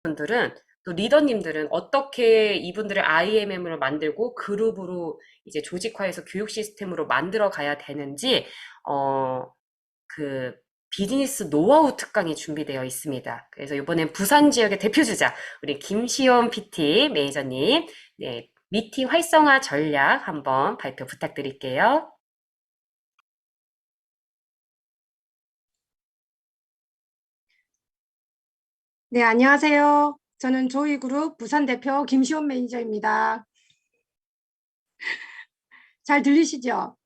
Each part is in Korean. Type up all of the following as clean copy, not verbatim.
분들은 또 리더님들은 어떻게 이분들의 IMM을 만들고 그룹으로 이제 조직화해서 교육 시스템으로 만들어 가야 되는지 어, 그 비즈니스 노하우 특강이 준비되어 있습니다. 그래서 이번엔 부산 지역의 대표 주자 우리 김시연 PT 매니저님 네, 미팅 활성화 전략 한번 발표 부탁드릴게요. 네, 안녕하세요. 저는 조이그룹 부산 대표 김시원 매니저입니다. 잘 들리시죠?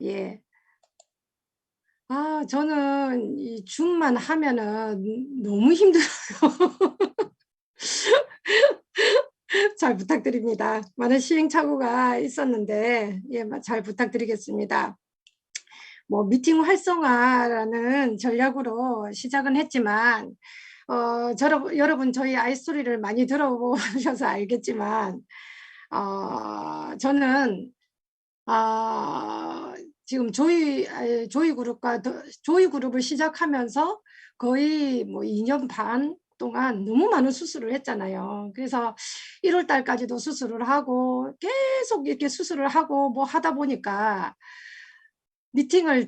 예. 저는 이 줌만 하면은 너무 힘들어요. 잘 부탁드립니다. 많은 시행착오가 있었는데, 예, 잘 부탁드리겠습니다. 뭐, 미팅 활성화라는 전략으로 시작은 했지만, 여러분 저희 아이스토리를 많이 들어보셔서 알겠지만, 저는 지금 조이 그룹을 시작하면서 거의 뭐 2년 반 동안 너무 많은 수술을 했잖아요. 그래서 1월 달까지도 수술을 하고 계속 이렇게 수술을 하고 뭐 하다 보니까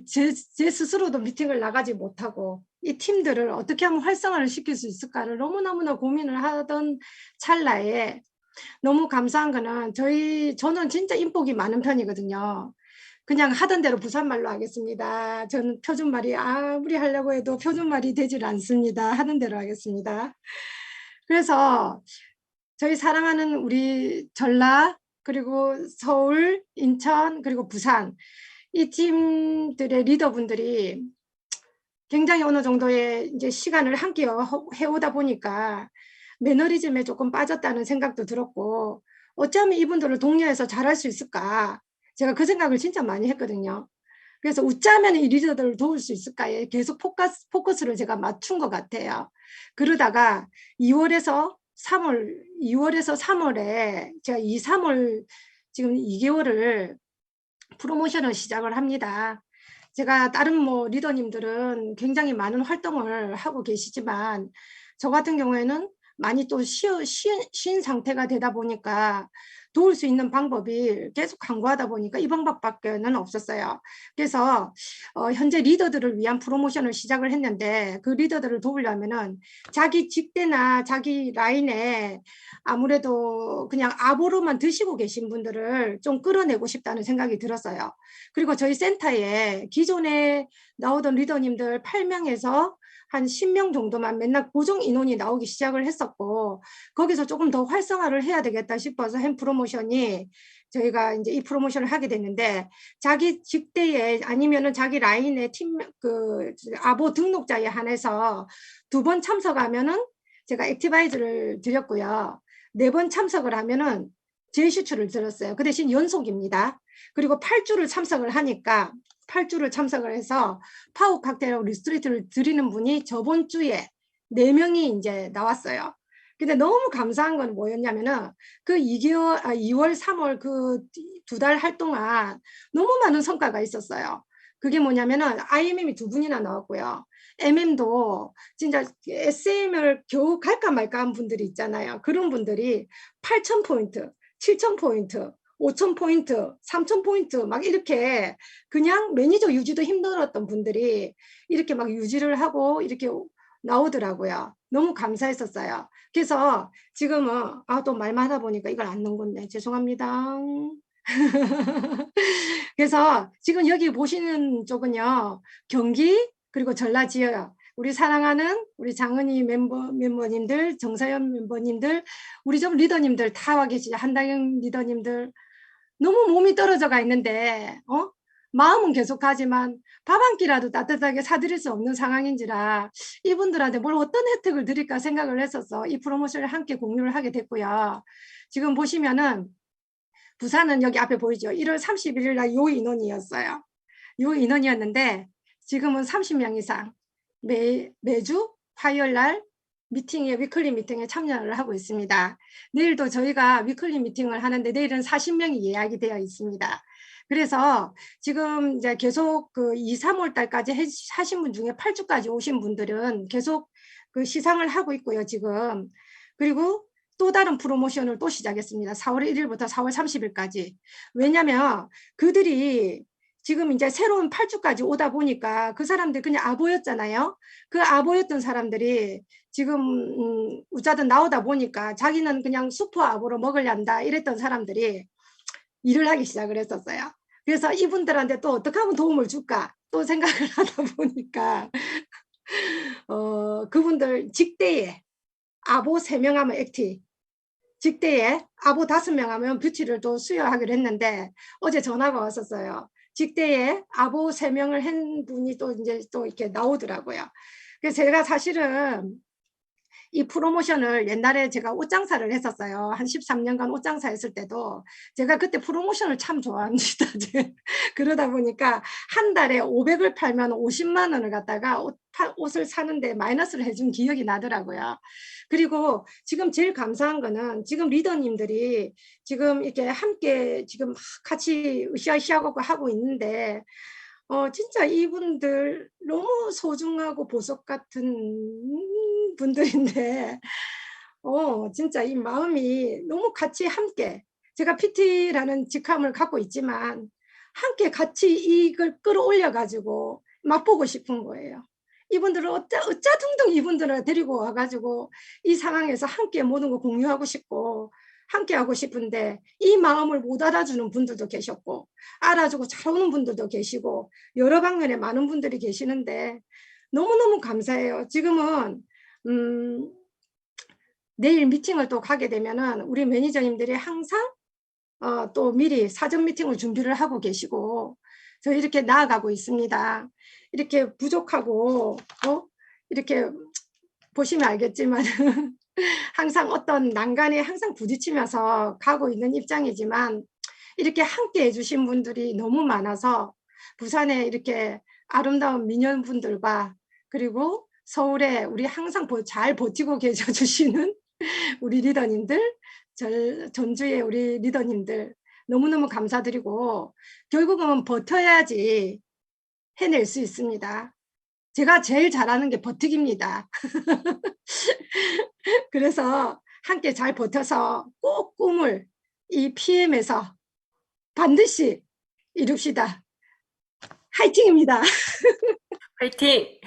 제 스스로도 미팅을 나가지 못하고 이 팀들을 어떻게 하면 활성화를 시킬 수 있을까를 너무너무나 고민을 하던 찰나에 너무 감사한 거는 저는 진짜 인복이 많은 편이거든요. 그냥 하던 대로 부산말로 하겠습니다. 저는 표준말이 아무리 하려고 해도 표준말이 되질 않습니다. 하는 대로 하겠습니다. 그래서 저희 사랑하는 우리 전라, 그리고 서울, 인천, 그리고 부산 이 팀들의 리더분들이 굉장히 어느 정도의 이제 시간을 함께 해오다 보니까 매너리즘에 조금 빠졌다는 생각도 들었고, 어쩌면 이분들을 독려해서 잘할 수 있을까? 제가 그 생각을 진짜 많이 했거든요. 그래서 웃자면 이 리더들을 도울 수 있을까에 계속 포커스를 제가 맞춘 것 같아요. 그러다가 2월에서 3월에 제가 2, 3월 지금 2개월을 프로모션을 시작을 합니다. 제가 다른 뭐 리더님들은 굉장히 많은 활동을 하고 계시지만 저 같은 경우에는 많이 또 쉰 상태가 되다 보니까 도울 수 있는 방법이 계속 강구하다 보니까 이 방법밖에는 없었어요. 그래서 현재 리더들을 위한 프로모션을 시작을 했는데 그 리더들을 도우려면은 자기 직대나 자기 라인에 아무래도 그냥 아보로만 드시고 계신 분들을 좀 끌어내고 싶다는 생각이 들었어요. 그리고 저희 센터에 기존에 나오던 리더님들 8명에서 한 10명 정도만 맨날 고정 인원이 나오기 시작을 했었고, 거기서 조금 더 활성화를 해야 되겠다 싶어서 한 프로모션이 저희가 이제 이 프로모션을 하게 됐는데, 자기 직대에 아니면은 자기 라인의 아보 등록자에 한해서 2번 참석하면은 제가 액티바이즈를 드렸고요. 4번 참석을 하면은 제시추를 들었어요. 그 대신 연속입니다. 그리고 8주를 참석을 하니까 8주를 참석을 해서 파워 칵테일하고 리스트레이트를 드리는 분이 저번 주에 4명이 이제 나왔어요. 근데 너무 감사한 건 뭐였냐면은 그 2월, 3월 그 2달 할 동안 너무 많은 성과가 있었어요. 그게 뭐냐면은 IMM이 2분이나 나왔고요. MM도 진짜 SM을 겨우 갈까 말까 한 분들이 있잖아요. 그런 분들이 8,000포인트, 7,000포인트, 5,000포인트, 3,000포인트 막 이렇게 그냥 매니저 유지도 힘들었던 분들이 이렇게 막 유지를 하고 이렇게 나오더라고요. 너무 감사했었어요. 그래서 지금은 또 말만 하다 보니까 이걸 안 넣은 건데 죄송합니다. 그래서 지금 여기 보시는 쪽은요, 경기 그리고 전라 지역 우리 사랑하는 우리 장은희 멤버님들, 정사연 멤버님들, 우리 좀 리더님들 다 와 계시죠. 한다영 리더님들 너무 몸이 떨어져가 있는데 마음은 계속하지만 밥 한 끼라도 따뜻하게 사드릴 수 없는 상황인지라 이분들한테 뭘 어떤 혜택을 드릴까 생각을 했었어. 이 프로모션을 함께 공유를 하게 됐고요. 지금 보시면은 부산은 여기 앞에 보이죠. 1월 31일 날 요 인원이었어요. 요 인원이었는데 지금은 30명 이상 매주 화요일 날 위클리 미팅에 참여를 하고 있습니다. 내일도 저희가 위클리 미팅을 하는데 내일은 40명이 예약이 되어 있습니다. 그래서 지금 이제 계속 그 2, 3월 달까지 하신 분 중에 8주까지 오신 분들은 계속 그 시상을 하고 있고요, 지금. 그리고 또 다른 프로모션을 또 시작했습니다. 4월 1일부터 4월 30일까지. 왜냐면 그들이 지금 이제 새로운 8주까지 오다 보니까 그 사람들 그냥 아보였잖아요. 그 아보였던 사람들이 지금 우짜든 나오다 보니까 자기는 그냥 슈퍼 아보로 먹으려한다 이랬던 사람들이 일을 하기 시작을 했었어요. 그래서 이분들한테 또 어떻게 하면 도움을 줄까 또 생각을 하다 보니까 그분들 직대에 아보 3명 하면 액티, 직대에 아보 5명 하면 뷰티를 또 수여하기로 했는데 어제 전화가 왔었어요. 직대에 아보 3명을 한 분이 또 이제 또 이렇게 나오더라고요. 그래서 제가 사실은 이 프로모션을 옛날에 제가 옷장사를 했었어요. 한 13년간 옷장사 했을 때도 제가 그때 프로모션을 참 좋아합니다. 그러다 보니까 한 달에 500을 팔면 50만 원을 갖다가 옷을 사는데 마이너스를 해준 기억이 나더라고요. 그리고 지금 제일 감사한 거는 지금 리더님들이 지금 이렇게 함께 지금 같이 으쌰으쌰하고 하고 있는데 진짜 이분들 너무 소중하고 보석 같은 분들인데, 진짜 이 마음이 너무 같이 함께, 제가 PT라는 직함을 갖고 있지만, 함께 같이 이걸 끌어올려가지고 맛보고 싶은 거예요. 이분들을 어짜둥둥 이분들을 데리고 와가지고 이 상황에서 함께 모든 거 공유하고 싶고, 함께 하고 싶은데, 이 마음을 못 알아주는 분들도 계셨고, 알아주고 잘 오는 분들도 계시고, 여러 방면에 많은 분들이 계시는데, 너무너무 감사해요. 지금은, 음, 내일 미팅을 또 가게 되면은 우리 매니저님들이 항상 또 미리 사전 미팅을 준비를 하고 계시고, 저 이렇게 나아가고 있습니다. 이렇게 부족하고, 이렇게 보시면 알겠지만, 항상 어떤 난간에 항상 부딪히면서 가고 있는 입장이지만, 이렇게 함께 해주신 분들이 너무 많아서 부산에 이렇게 아름다운 미녀분들과 그리고 서울에 우리 항상 잘 버티고 계셔 주시는 우리 리더님들, 전주의 우리 리더님들 너무너무 감사드리고 결국은 버텨야지 해낼 수 있습니다. 제가 제일 잘하는 게 버티기입니다. 그래서 함께 잘 버텨서 꼭 꿈을 이 PM에서 반드시 이룹시다. 화이팅입니다. 화이팅!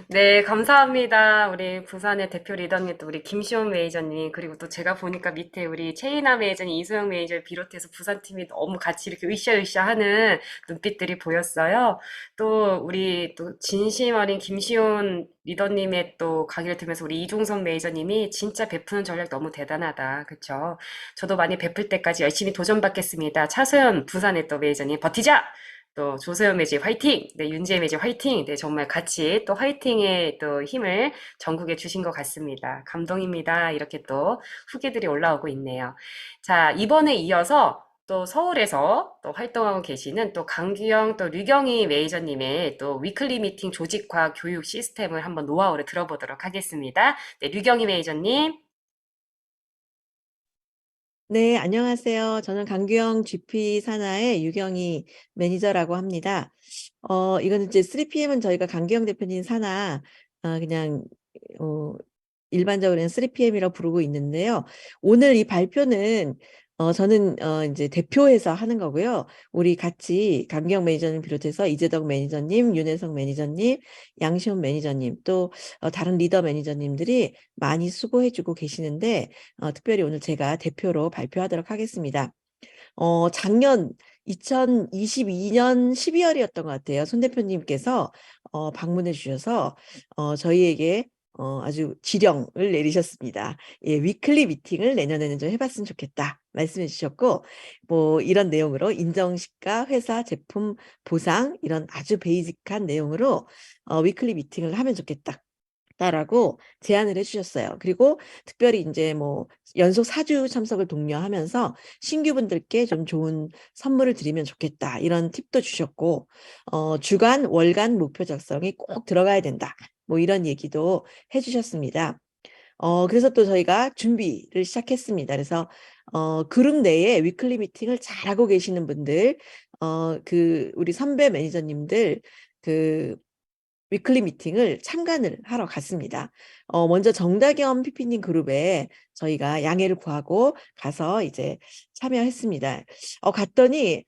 네, 감사합니다. 우리 부산의 대표 리더님, 또 우리 김시원 매니저님, 그리고 또 제가 보니까 밑에 우리 최인아 매니저님, 이소영 매니저를 비롯해서 부산팀이 너무 같이 이렇게 으쌰으쌰 하는 눈빛들이 보였어요. 또 우리 또 진심 어린 김시원 리더님의 또 강의를 들으면서 우리 이종선 매니저님이 진짜 베푸는 전략 너무 대단하다. 그쵸? 저도 많이 베풀 때까지 열심히 도전받겠습니다. 차소연 부산의 또 매니저님, 버티자! 또 조세현 매직 화이팅! 네, 윤재 매직 화이팅! 네, 정말 같이 또 화이팅의 또 힘을 전국에 주신 것 같습니다. 감동입니다. 이렇게 또 후기들이 올라오고 있네요. 자, 이번에 이어서 또 서울에서 또 활동하고 계시는 또 강규영 또 류경희 매니저님의 또 위클리 미팅 조직화 교육 시스템을 한번 노하우를 들어보도록 하겠습니다. 네, 류경희 매니저님. 네, 안녕하세요. 저는 강규영 GP 산하의 유경희 매니저라고 합니다. 이거는 이제 3PM은 저희가 강규영 대표님 산하, 그냥, 어, 일반적으로는 3PM이라고 부르고 있는데요. 오늘 이 발표는 저는 이제 대표해서 하는 거고요. 우리 같이 강경 매니저님 비롯해서 이재덕 매니저님, 윤혜성 매니저님, 양시훈 매니저님, 또 다른 리더 매니저님들이 많이 수고해주고 계시는데 특별히 오늘 제가 대표로 발표하도록 하겠습니다. 작년 2022년 12월이었던 것 같아요. 손 대표님께서 방문해 주셔서 저희에게 아주 지령을 내리셨습니다. 예, 위클리 미팅을 내년에는 좀 해봤으면 좋겠다 말씀해 주셨고, 뭐 이런 내용으로 인정시가, 회사, 제품, 보상 이런 아주 베이직한 내용으로 위클리 미팅을 하면 좋겠다. 라고 제안을 해주셨어요. 그리고 특별히 이제 뭐 연속 4주 참석을 독려하면서 신규분들께 좀 좋은 선물을 드리면 좋겠다. 이런 팁도 주셨고, 주간, 월간 목표 작성이 꼭 들어가야 된다. 뭐 이런 얘기도 해주셨습니다. 그래서 또 저희가 준비를 시작했습니다. 그래서 그룹 내에 위클리 미팅을 잘하고 계시는 분들, 우리 선배 매니저님들, 위클리 미팅을 참관을 하러 갔습니다. 먼저 정다경 PP님 그룹에 저희가 양해를 구하고 가서 이제 참여했습니다. 갔더니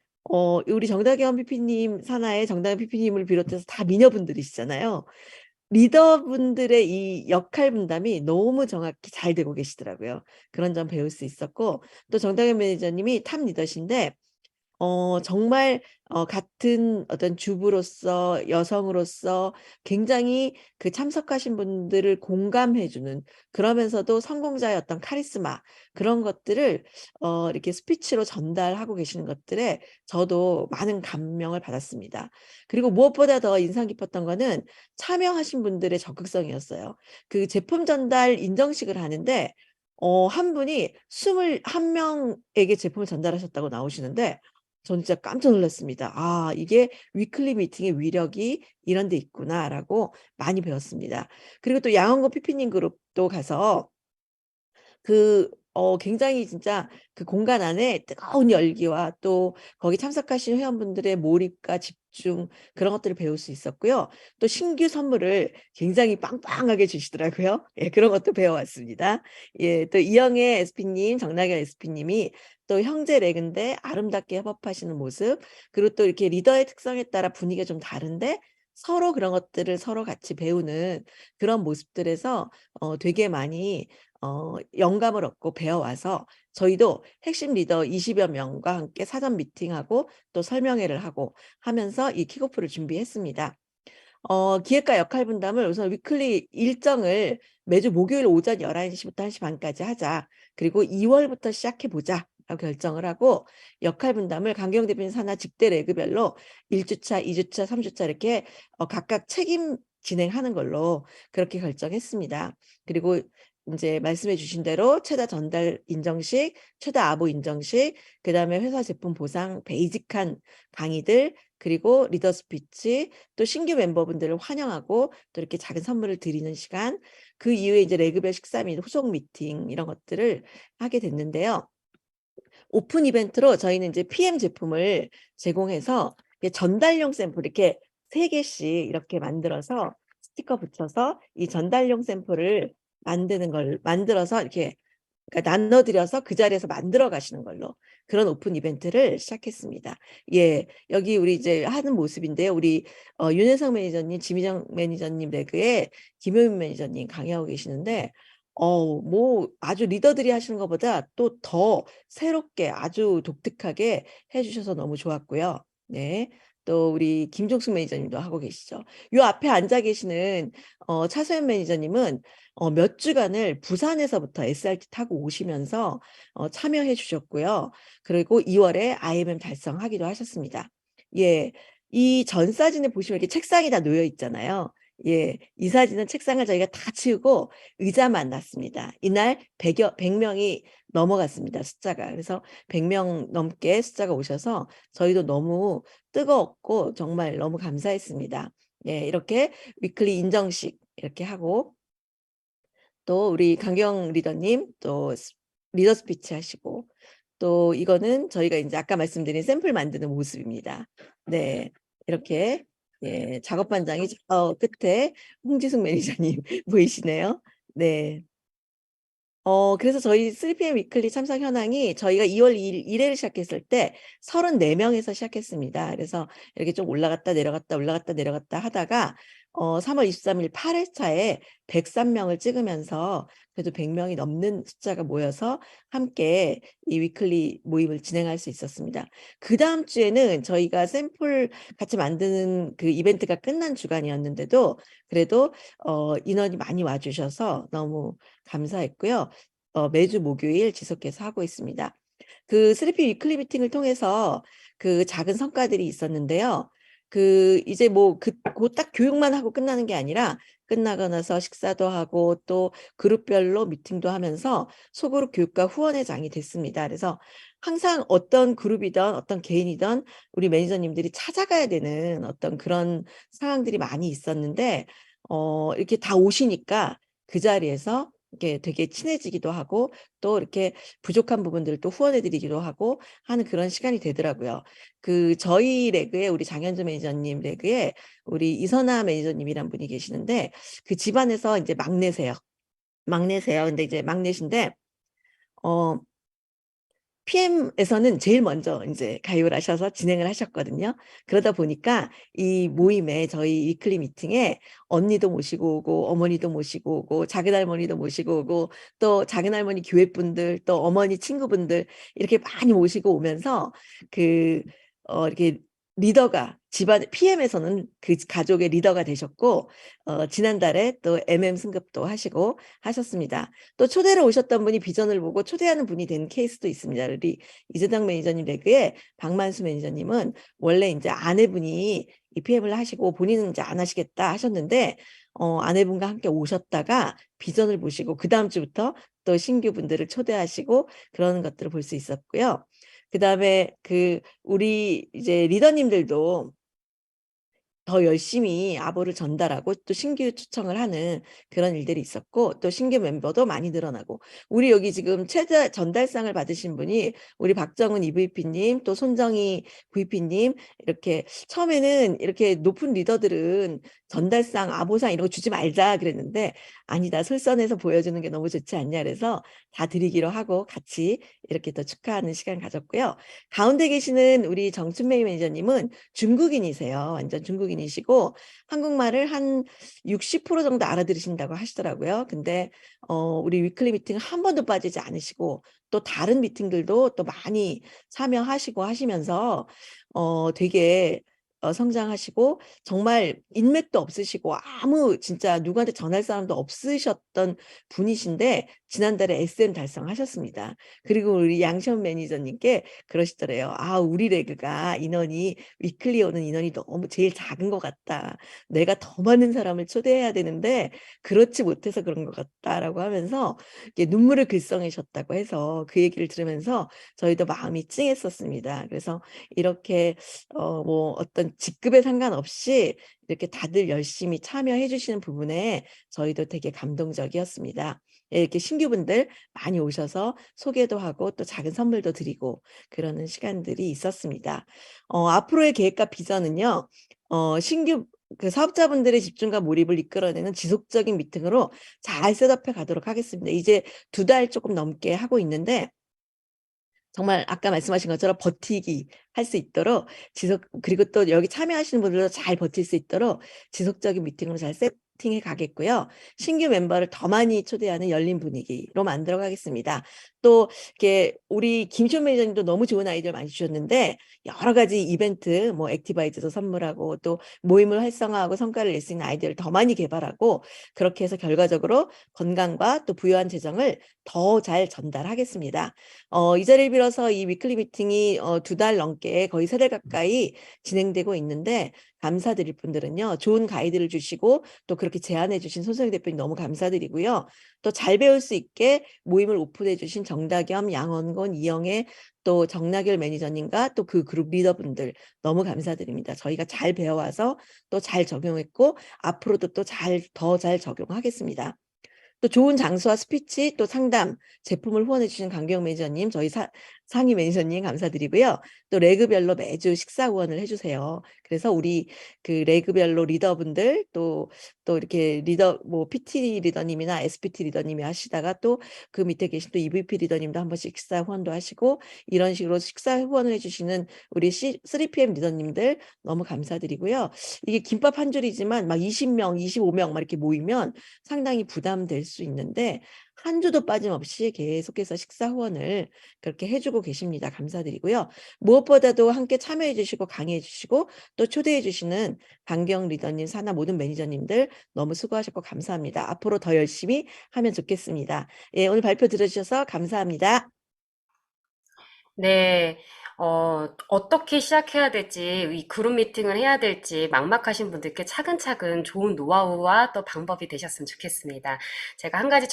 우리 정다경 PP님 산하의 정다경 PP님을 비롯해서 다 미녀분들이시잖아요. 리더분들의 이 역할 분담이 너무 정확히 잘 되고 계시더라고요. 그런 점 배울 수 있었고, 또 정다경 매니저님이 탑 리더신데 정말 같은 어떤 주부로서 여성으로서 굉장히 그 참석하신 분들을 공감해 주는, 그러면서도 성공자의 어떤 카리스마, 그런 것들을 이렇게 스피치로 전달하고 계시는 것들에 저도 많은 감명을 받았습니다. 그리고 무엇보다 더 인상 깊었던 거는 참여하신 분들의 적극성이었어요. 그 제품 전달 인정식을 하는데 한 분이 21명에게 제품을 전달하셨다고 나오시는데 전 진짜 깜짝 놀랐습니다. '아, 이게 위클리 미팅의 위력이 이런 데 있구나.'라고 많이 배웠습니다. 그리고 또 양원고 PP님 그룹도 가서 굉장히 진짜 그 공간 안에 뜨거운 열기와 또 거기 참석하신 회원분들의 몰입과 집중, 그런 것들을 배울 수 있었고요. 또 신규 선물을 굉장히 빵빵하게 주시더라고요. 예, 그런 것도 배워왔습니다. 예, 또 이영애 SP님, 정나경 SP님이 또 형제 레그인데 아름답게 협업하시는 모습, 그리고 또 이렇게 리더의 특성에 따라 분위기가 좀 다른데 서로 그런 것들을 서로 같이 배우는 그런 모습들에서 되게 많이 영감을 얻고 배워와서 저희도 핵심 리더 20여 명과 함께 사전 미팅하고 또 설명회를 하고 하면서 이 킥오프를 준비했습니다. 기획과 역할 분담을 우선 위클리 일정을 매주 목요일 오전 11시부터 1시 반까지 하자. 그리고 2월부터 시작해 보자. 라고 결정을 하고 역할 분담을 강경 대표님 산하 직대 레그별로 1주차, 2주차, 3주차 이렇게 각각 책임 진행하는 걸로 그렇게 결정했습니다. 그리고 이제 말씀해 주신 대로 최다 전달 인정식, 최다 아보 인정식, 그다음에 회사 제품 보상, 베이직한 강의들, 그리고 리더 스피치, 또 신규 멤버분들을 환영하고 또 이렇게 작은 선물을 드리는 시간, 그 이후에 이제 레그별 식사 및 후속 미팅 이런 것들을 하게 됐는데요. 오픈 이벤트로 저희는 이제 PM 제품을 제공해서 이게 전달용 샘플 이렇게 3개씩 이렇게 만들어서 스티커 붙여서 이 전달용 샘플을 만들어서 이렇게, 그러니까 나눠 드려서 그 자리에서 만들어 가시는 걸로 그런 오픈 이벤트를 시작했습니다. 예. 여기 우리 이제 하는 모습인데요. 우리 윤혜성 매니저님, 지미정 매니저님 레그에 김효민 매니저님 강의하고 계시는데 뭐 아주 리더들이 하시는 것보다 또 더 새롭게 아주 독특하게 해 주셔서 너무 좋았고요. 네. 또 우리 김종숙 매니저님도 하고 계시죠. 요 앞에 앉아 계시는 차소연 매니저님은 몇 주간을 부산에서부터 SRT 타고 오시면서 참여해 주셨고요. 그리고 2월에 IMM 달성하기도 하셨습니다. 예. 이 전 사진을 보시면 이렇게 책상이 다 놓여 있잖아요. 예. 이 사진은 책상을 저희가 다 치우고 의자만 놨습니다. 이날 100명이 넘어갔습니다, 숫자가. 그래서 100명 넘게 숫자가 오셔서 저희도 너무 뜨거웠고 정말 너무 감사했습니다. 예. 이렇게 위클리 인정식 이렇게 하고 또 우리 강경 리더님 또 리더 스피치 하시고 또 이거는 저희가 이제 아까 말씀드린 샘플 만드는 모습입니다. 네. 이렇게 예, 작업반장이 끝에 홍지숙 매니저님 보이시네요. 네. 그래서 저희 3PM 위클리 참석 현황이 저희가 2월 2일 1회를 시작했을 때 34명에서 시작했습니다. 그래서 이렇게 좀 올라갔다 내려갔다 올라갔다 내려갔다 하다가 3월 23일 8회차에 103명을 찍으면서 그래도 100명이 넘는 숫자가 모여서 함께 이 위클리 모임을 진행할 수 있었습니다. 그다음 주에는 저희가 샘플 같이 만드는 그 이벤트가 끝난 주간이었는데도 그래도 인원이 많이 와 주셔서 너무 감사했고요. 매주 목요일 지속해서 하고 있습니다. 그 3P 위클리 미팅을 통해서 그 작은 성과들이 있었는데요. 이제 뭐 딱 교육만 하고 끝나는 게 아니라 끝나고 나서 식사도 하고 또 그룹별로 미팅도 하면서 소그룹 교육과 후원의 장이 됐습니다. 그래서 항상 어떤 그룹이든 어떤 개인이든 우리 매니저님들이 찾아가야 되는 어떤 그런 상황들이 많이 있었는데 이렇게 다 오시니까 그 자리에서 이렇게 되게 친해지기도 하고 또 이렇게 부족한 부분들을 또 후원해 드리기도 하고 하는 그런 시간이 되더라고요. 그 저희 레그에 우리 장현주 매니저님 레그에 우리 이선아 매니저님이란 분이 계시는데 그 집안에서 이제 막내세요. 막내세요. 근데 이제 막내신데 어 PM에서는 제일 먼저 인제 가입을 하셔서 진행을 하셨거든요. 그러다 보니까 이 모임에 저희 위클리 미팅에 언니도 모시고 오고 어머니도 모시고 오고 작은할머니도 모시고 오고 또 작은할머니 교회 분들 또 어머니 친구분들 이렇게 많이 모시고 오면서 그 이렇게 리더가 집안 PM에서는 그 가족의 리더가 되셨고 지난달에 또 MM 승급도 하시고 하셨습니다. 또 초대를 오셨던 분이 비전을 보고 초대하는 분이 된 케이스도 있습니다. 우리 이재당 매니저님 레그에 박만수 매니저님은 원래 인제 아내분이 이 PM을 하시고 본인은 인제 안 하시겠다 하셨는데 아내분과 함께 오셨다가 비전을 보시고 그다음 주부터 또 신규 분들을 초대하시고 그러는 것들을 볼 수 있었고요. 그다음에 우리 이제 리더님들도 더 열심히 아보를 전달하고 또 신규 초청을 하는 그런 일들이 있었고 또 신규 멤버도 많이 늘어나고 우리 여기 지금 최다 전달상을 받으신 분이 우리 박정은 EVP님 또 손정희 VP님 이렇게 처음에는 이렇게 높은 리더들은 전달상, 아보상 이런 거 주지 말자 그랬는데 아니다. 솔선해서 보여주는 게 너무 좋지 않냐 그래서 다 드리기로 하고 같이 이렇게 또 축하하는 시간 가졌고요. 가운데 계시는 우리 정춘매 매니저님은 중국인이세요. 완전 중국인이시고 한국말을 한 60% 정도 알아들으신다고 하시더라고요. 근데 우리 위클리 미팅 한 번도 빠지지 않으시고 또 다른 미팅들도 또 많이 참여하시고 하시면서 되게 성장하시고 정말 인맥도 없으시고 아무 진짜 누구한테 전할 사람도 없으셨던 분이신데 지난달에 SM 달성하셨습니다. 그리고 우리 양시원 매니저님께 그러시더래요. "아 우리 레그가 인원이 위클리 오는 인원이 너무 제일 작은 것 같다. 내가 더 많은 사람을 초대해야 되는데 그렇지 못해서 그런 것 같다."라고 하면서 이렇게 눈물을 글썽이셨다고 해서 그 얘기를 들으면서 저희도 마음이 찡했었습니다. 그래서 이렇게 뭐 어떤 직급에 상관없이 이렇게 다들 열심히 참여해 주시는 부분에 저희도 되게 감동적이었습니다. 예 이렇게 신규분들 많이 오셔서 소개도 하고 또 작은 선물도 드리고 그러는 시간들이 있었습니다. 앞으로의 계획과 비전은요. 신규 그 사업자분들의 집중과 몰입을 이끌어내는 지속적인 미팅으로 잘 셋업해 가도록 하겠습니다. 이제 2달 조금 넘게 하고 있는데 정말 아까 말씀하신 것처럼 버티기 할 수 있도록 그리고 또 여기 참여하시는 분들도 잘 버틸 수 있도록 지속적인 미팅으로 잘 세팅해 가겠고요. 신규 멤버를 더 많이 초대하는 열린 분위기로 만들어 가겠습니다. 또 이렇게 우리 김시원 매니저님도 너무 좋은 아이디어를 많이 주셨는데 여러 가지 이벤트 뭐 액티바이즈도 선물하고 또 모임을 활성화하고 성과를 낼 수 있는 아이디어를 더 많이 개발하고 그렇게 해서 결과적으로 건강과 또 부유한 재정을 더 잘 전달하겠습니다. 이 자리를 빌어서 이 위클리 미팅이 2달 넘게 거의 3달 가까이 진행되고 있는데 감사드릴 분들은요. 좋은 가이드를 주시고 또 그렇게 제안해 주신 손성희 대표님 너무 감사드리고요. 또 잘 배울 수 있게 모임을 오픈해 주신 정다겸, 양원곤, 이영애 또 정나결 매니저님과 또 그 그룹 리더분들 너무 감사드립니다. 저희가 잘 배워와서 또 잘 적용했고 앞으로도 또 더 잘 적용하겠습니다. 또 좋은 장소와 스피치 또 상담, 제품을 후원해 주신 강경 매니저님, 저희 상임 매니저님 감사드리고요. 또 레그별로 매주 식사 후원을 해 주세요. 그래서 우리 그 레그별로 리더분들 또 이렇게 리더 뭐 PT 리더님이나 SPT 리더님이 하시다가 또 그 밑에 계신 또 EVP 리더님도 한 번씩 식사 후원도 하시고 이런 식으로 식사 후원을 해 주시는 우리 3PM 리더님들 너무 감사드리고요. 이게 김밥 한 줄이지만 막 20명, 25명 막 이렇게 모이면 상당히 부담될 수 있는데 한 주도 빠짐없이 계속해서 식사 후원을 그렇게 해 주고 계십니다. 감사드리고요. 무엇보다도 함께 참여해 주시고 강의해 주시고 또 초대해 주시는 강경 리더님, 산하 모든 매니저님들 너무 수고하셨고 감사합니다. 앞으로 더 열심히 하면 좋겠습니다. 예, 오늘 발표 들어주셔서 감사합니다. 네. 어떻게 시작해야 될지, 이 그룹 미팅을 해야 될지 막막하신 분들께 차근차근 좋은 노하우와 또 방법이 되셨으면 좋겠습니다. 제가 한 가지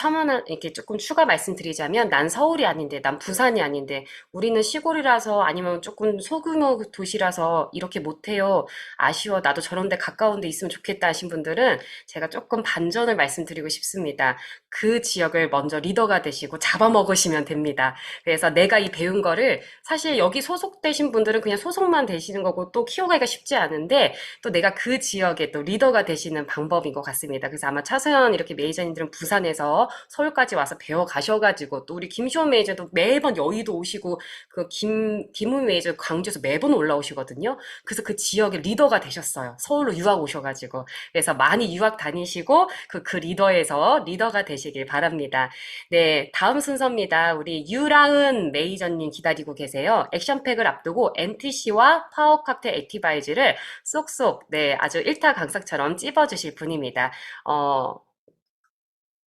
이렇게 조금 추가 말씀드리자면, 난 서울이 아닌데, 난 부산이 아닌데, 우리는 시골이라서 아니면 조금 소규모 도시라서 이렇게 못해요. 아쉬워. 나도 저런 데 가까운 데 있으면 좋겠다 하신 분들은 제가 조금 반전을 말씀드리고 싶습니다. 그 지역을 먼저 리더가 되시고 잡아먹으시면 됩니다. 그래서 내가 이 배운 거를 사실 여기 소속되신 분들은 그냥 소속만 되시는 거고 또 키워가기가 쉽지 않은데 또 내가 그 지역의 또 리더가 되시는 방법인 것 같습니다. 그래서 아마 차서연 이렇게 매니저님들은 부산에서 서울까지 와서 배워 가셔가지고 또 우리 김시원 매니저도 매번 여의도 오시고 그 김훈 매니저 광주에서 매번 올라오시거든요. 그래서 그 지역의 리더가 되셨어요. 서울로 유학 오셔가지고. 그래서 많이 유학 다니시고 그 리더에서 리더가 되시길 바랍니다. 네, 다음 순서입니다. 우리 유라은 매니저님 기다리고 계세요. 액션팩을 앞두고 NTC와 파워 칵테일 액티바이즈를 쏙쏙, 네, 아주 일타 강사처럼 찝어주실 분입니다.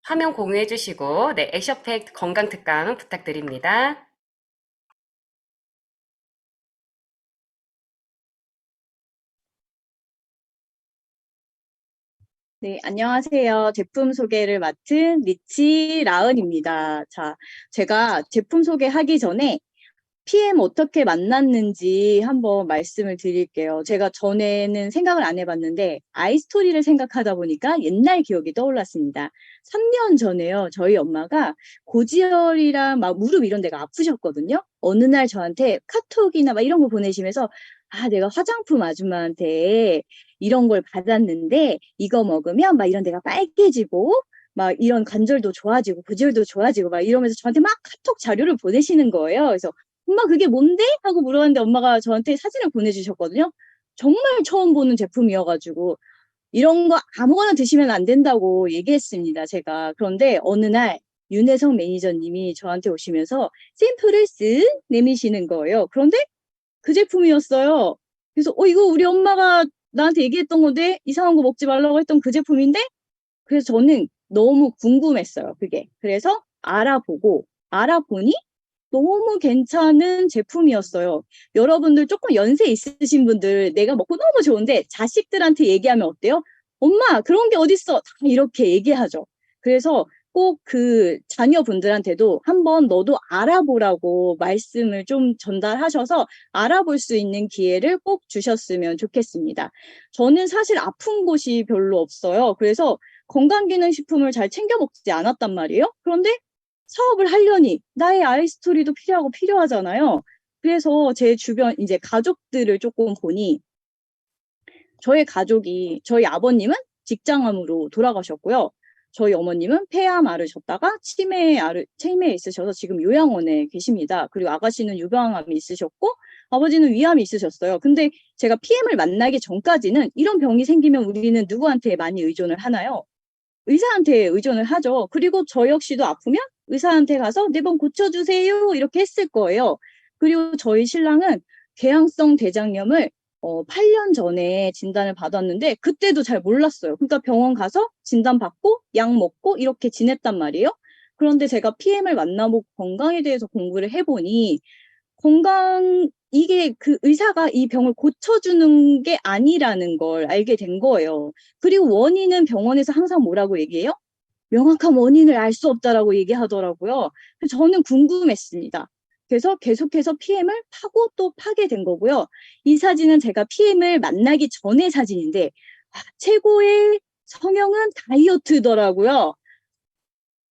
화면 공유해 주시고, 네, 액션팩 건강 특강 부탁드립니다. 네, 안녕하세요. 제품 소개를 맡은 리치 라은입니다. 자, 제가 제품 소개하기 전에 PM 어떻게 만났는지 한번 말씀을 드릴게요. 제가 전에는 생각을 안 해봤는데 아이스토리를 생각하다 보니까 옛날 기억이 떠올랐습니다. 3년 전에요. 저희 엄마가 고지혈이랑 막 무릎 이런 데가 아프셨거든요. 어느 날 저한테 카톡이나 막 이런 거 보내시면서 아, 내가 화장품 아줌마한테 이런 걸 받았는데 이거 먹으면 막 이런 데가 빨개지고 막 이런 관절도 좋아지고 고지혈도 좋아지고 막 이러면서 저한테 막 카톡 자료를 보내시는 거예요. 그래서 엄마 그게 뭔데? 하고 물어봤는데 엄마가 저한테 사진을 보내주셨거든요. 정말 처음 보는 제품이어가지고 이런 거 아무거나 드시면 안 된다고 얘기했습니다. 제가. 그런데 어느 날 윤혜성 매니저님이 저한테 오시면서 샘플을 쓱 내미시는 거예요. 그런데 그 제품이었어요. 그래서 이거 우리 엄마가 나한테 얘기했던 건데 이상한 거 먹지 말라고 했던 그 제품인데 그래서 저는 너무 궁금했어요. 그게. 그래서 알아보니 너무 괜찮은 제품이었어요. 여러분들 조금 연세 있으신 분들 내가 먹고 너무 좋은데 자식들한테 얘기하면 어때요? 엄마 그런 게 어딨어? 다 이렇게 얘기하죠. 그래서 꼭 그 자녀분들한테도 한번 너도 알아보라고 말씀을 좀 전달하셔서 알아볼 수 있는 기회를 꼭 주셨으면 좋겠습니다. 저는 사실 아픈 곳이 별로 없어요. 그래서 건강기능식품을 잘 챙겨 먹지 않았단 말이에요. 그런데 사업을 하려니 나의 아이스토리도 필요하고 필요하잖아요. 그래서 제 주변 이제 가족들을 조금 보니 저희 아버님은 직장암으로 돌아가셨고요. 저희 어머님은 폐암 앓으셨다가 치매에 있으셔서 지금 요양원에 계십니다. 그리고 아가씨는 유방암이 있으셨고 아버지는 위암이 있으셨어요. 근데 제가 PM을 만나기 전까지는 이런 병이 생기면 우리는 누구한테 많이 의존을 하나요? 의사한테 의존을 하죠. 그리고 저 역시도 아프면 의사한테 가서 내 병 고쳐주세요 이렇게 했을 거예요. 그리고 저희 신랑은 궤양성 대장염을 8년 전에 진단을 받았는데 그때도 잘 몰랐어요. 그러니까 병원 가서 진단받고 약 먹고 이렇게 지냈단 말이에요. 그런데 제가 PM을 만나보고 건강에 대해서 공부를 해보니 이게 그 의사가 이 병을 고쳐주는 게 아니라는 걸 알게 된 거예요. 그리고 원인은 병원에서 항상 뭐라고 얘기해요? 명확한 원인을 알 수 없다라고 얘기하더라고요. 그래서 저는 궁금했습니다. 그래서 계속해서 PM을 파고 또 파게 된 거고요. 이 사진은 제가 PM을 만나기 전의 사진인데 최고의 성형은 다이어트더라고요.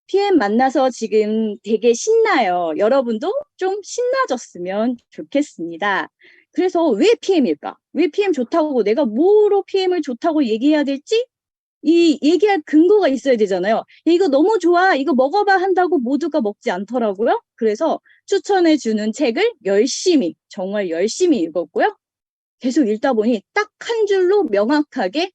PM 만나서 지금 되게 신나요. 여러분도 좀 신나졌으면 좋겠습니다. 그래서 왜 PM일까? 왜 PM 좋다고 내가 뭐로 PM을 좋다고 얘기해야 될지 이 얘기할 근거가 있어야 되잖아요. 이거 너무 좋아. 이거 먹어봐 한다고 모두가 먹지 않더라고요. 그래서 추천해 주는 책을 정말 열심히 읽었고요. 계속 읽다 보니 딱 한 줄로 명확하게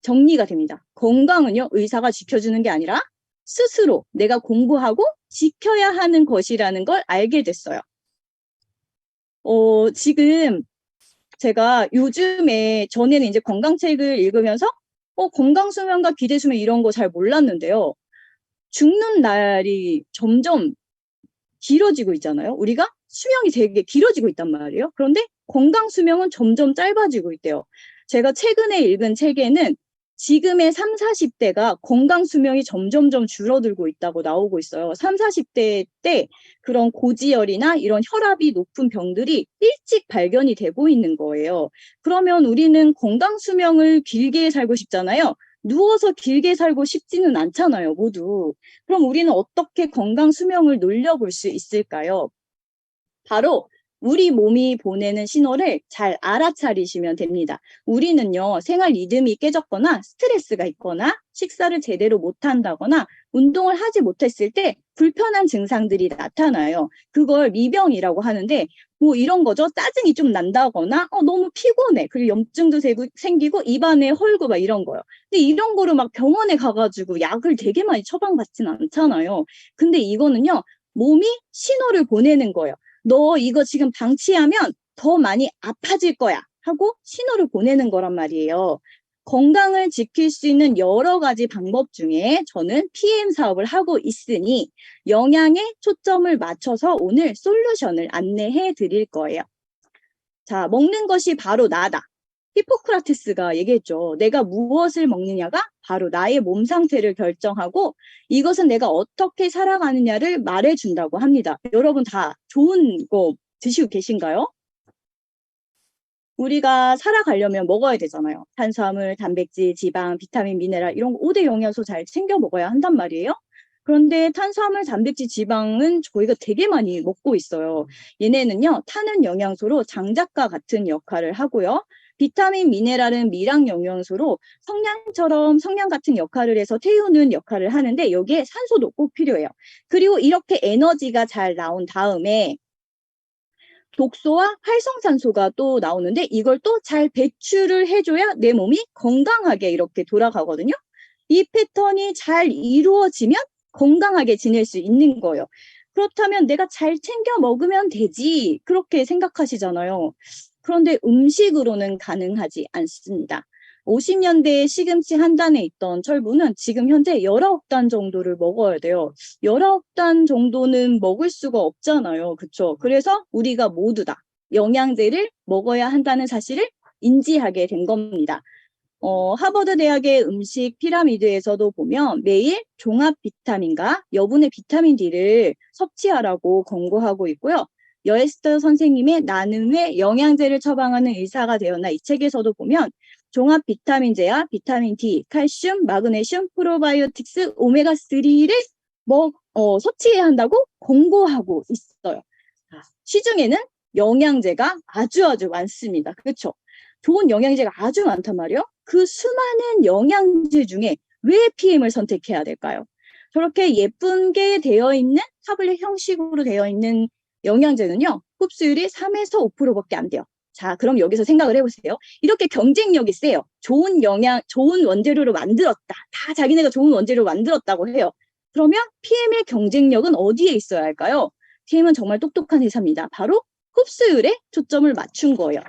정리가 됩니다. 건강은요, 의사가 지켜주는 게 아니라 스스로 내가 공부하고 지켜야 하는 것이라는 걸 알게 됐어요. 지금 제가 요즘에 전에는 이제 건강책을 읽으면서 건강수면과 기대수면 이런 거 잘 몰랐는데요. 죽는 날이 점점 길어지고 있잖아요. 우리가 수명이 되게 길어지고 있단 말이에요. 그런데 건강수명은 점점 짧아지고 있대요. 제가 최근에 읽은 책에는 지금의 3, 40대가 건강수명이 점점점 줄어들고 있다고 나오고 있어요. 3, 40대 때 그런 고지혈이나 이런 혈압이 높은 병들이 일찍 발견이 되고 있는 거예요. 그러면 우리는 건강수명을 길게 살고 싶잖아요. 누워서 길게 살고 싶지는 않잖아요, 모두. 그럼 우리는 어떻게 건강 수명을 늘려볼 수 있을까요? 바로 우리 몸이 보내는 신호를 잘 알아차리시면 됩니다. 우리는요, 생활 리듬이 깨졌거나 스트레스가 있거나 식사를 제대로 못한다거나 운동을 하지 못했을 때 불편한 증상들이 나타나요. 그걸 미병이라고 하는데 뭐 이런 거죠. 짜증이 좀 난다거나 너무 피곤해. 그리고 염증도 생기고 입안에 헐고 막 이런 거요. 근데 이런 거를 막 병원에 가가지고 약을 되게 많이 처방받진 않잖아요. 근데 이거는요, 몸이 신호를 보내는 거예요. 너 이거 지금 방치하면 더 많이 아파질 거야 하고 신호를 보내는 거란 말이에요. 건강을 지킬 수 있는 여러 가지 방법 중에 저는 PM 사업을 하고 있으니 영양에 초점을 맞춰서 오늘 솔루션을 안내해 드릴 거예요. 자, 먹는 것이 바로 나다. 히포크라테스가 얘기했죠. 내가 무엇을 먹느냐가 바로 나의 몸 상태를 결정하고 이것은 내가 어떻게 살아가느냐를 말해준다고 합니다. 여러분 다 좋은 거 드시고 계신가요? 우리가 살아가려면 먹어야 되잖아요. 탄수화물, 단백질, 지방, 비타민, 미네랄 이런 5대 영양소 잘 챙겨 먹어야 한단 말이에요. 그런데 탄수화물, 단백질, 지방은 저희가 되게 많이 먹고 있어요. 얘네는요, 타는 영양소로 장작과 같은 역할을 하고요. 비타민, 미네랄은 미량 영양소로 성냥처럼 성냥 같은 역할을 해서 태우는 역할을 하는데 여기에 산소도 꼭 필요해요. 그리고 이렇게 에너지가 잘 나온 다음에 독소와 활성산소가 또 나오는데 이걸 또 잘 배출을 해줘야 내 몸이 건강하게 이렇게 돌아가거든요. 이 패턴이 잘 이루어지면 건강하게 지낼 수 있는 거예요. 그렇다면 내가 잘 챙겨 먹으면 되지 그렇게 생각하시잖아요. 그런데 음식으로는 가능하지 않습니다. 50년대에 시금치 한 단에 있던 철분은 지금 현재 19단 정도를 먹어야 돼요. 19단 정도는 먹을 수가 없잖아요. 그렇죠? 그래서 우리가 모두 다 영양제를 먹어야 한다는 사실을 인지하게 된 겁니다. 하버드 대학의 음식 피라미드에서도 보면 매일 종합 비타민과 여분의 비타민 D를 섭취하라고 권고하고 있고요. 여에스터 선생님의 나는 왜 영양제를 처방하는 의사가 되었나 이 책에서도 보면 종합 비타민제와 비타민 D, 칼슘, 마그네슘, 프로바이오틱스, 오메가3를 섭취해야 한다고 권고하고 있어요. 시중에는 영양제가 아주 많습니다. 그렇죠? 좋은 영양제가 아주 많단 말이에요. 그 수많은 영양제 중에 왜 PM을 선택해야 될까요? 저렇게 예쁘게 되어 있는 타블렛 형식으로 되어 있는 영양제는요. 흡수율이 3에서 5%밖에 안 돼요. 자, 그럼 여기서 생각을 해보세요. 이렇게 경쟁력이 세요. 좋은 원재료로 만들었다. 다 자기네가 좋은 원재료로 만들었다고 해요. 그러면 PM의 경쟁력은 어디에 있어야 할까요? PM은 정말 똑똑한 회사입니다. 바로 흡수율에 초점을 맞춘 거예요.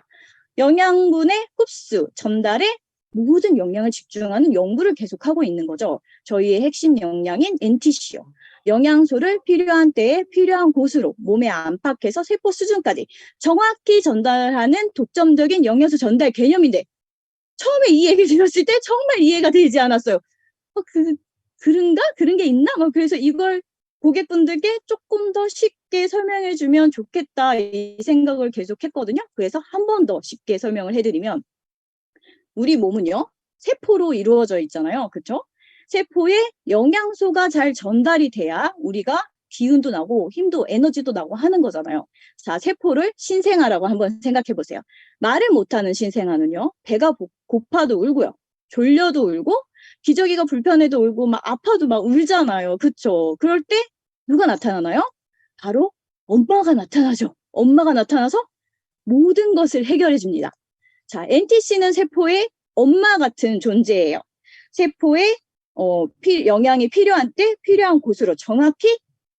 영양분의 흡수, 전달에 모든 영양을 집중하는 연구를 계속하고 있는 거죠. 저희의 핵심 영양인 NTC요. 영양소를 필요한 때에 필요한 곳으로 몸에 안팎에서 세포 수준까지 정확히 전달하는 독점적인 영양소 전달 개념인데 처음에 이 얘기를 들었을 때 정말 이해가 되지 않았어요. 그런가? 그런 게 있나? 그래서 이걸 고객분들께 조금 더 쉽게 설명해주면 좋겠다 이 생각을 계속 했거든요. 그래서 한 번 더 쉽게 설명을 해드리면 우리 몸은요. 세포로 이루어져 있잖아요. 그렇죠? 세포에 영양소가 잘 전달이 돼야 우리가 기운도 나고 힘도 에너지도 나고 하는 거잖아요. 자, 세포를 신생아라고 한번 생각해 보세요. 말을 못하는 신생아는요. 배가 고파도 울고요. 졸려도 울고 기저귀가 불편해도 울고 막 아파도 막 울잖아요. 그쵸? 그럴 때 누가 나타나나요? 바로 엄마가 나타나죠. 엄마가 나타나서 모든 것을 해결해 줍니다. 자, NTC는 세포의 엄마 같은 존재예요. 세포에 영양이 필요한 때 필요한 곳으로 정확히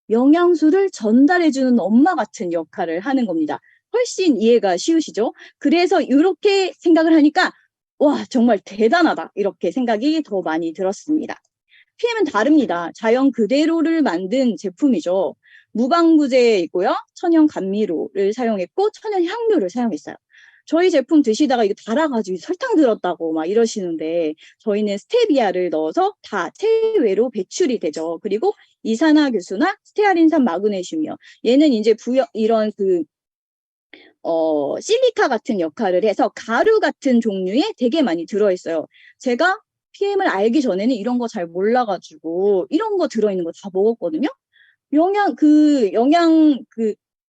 영양소를 전달해주는 엄마 같은 역할을 하는 겁니다. 훨씬 이해가 쉬우시죠? 그래서 이렇게 생각을 하니까 와 정말 대단하다 이렇게 생각이 더 많이 들었습니다. PM은 다릅니다. 자연 그대로를 만든 제품이죠. 무방부제이고요. 천연 감미료를 사용했고 천연 향료를 사용했어요. 저희 제품 드시다가 이거 달아가지고 설탕 들었다고 막 이러시는데 저희는 스테비아를 넣어서 다 체외로 배출이 되죠. 그리고 이산화규수나 스테아린산 마그네슘이요. 얘는 이제 이런 실리카 같은 역할을 해서 가루 같은 종류에 되게 많이 들어있어요. 제가 PM을 알기 전에는 이런 거 잘 몰라가지고 이런 거 들어있는 거 다 먹었거든요.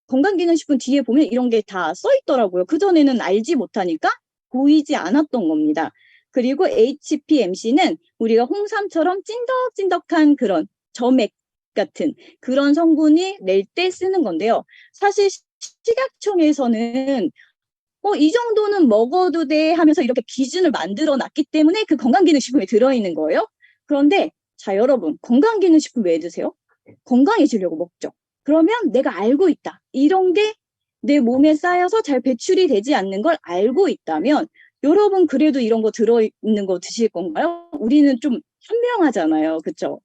건강기능식품 뒤에 보면 이런 게 다 써있더라고요. 그전에는 알지 못하니까 보이지 않았던 겁니다. 그리고 HPMC는 우리가 홍삼처럼 찐덕찐덕한 그런 점액 같은 그런 성분이 낼 때 쓰는 건데요. 사실 식약청에서는 이 정도는 먹어도 돼 하면서 이렇게 기준을 만들어 놨기 때문에 그 건강기능식품에 들어있는 거예요. 그런데 자, 여러분, 건강기능식품 왜 드세요? 건강해지려고 먹죠. 그러면 내가 알고 있다. 이런 게 내 몸에 쌓여서 잘 배출이 되지 않는 걸 알고 있다면 여러분 그래도 이런 거 들어있는 거 드실 건가요? 우리는 좀 현명하잖아요. 그쵸?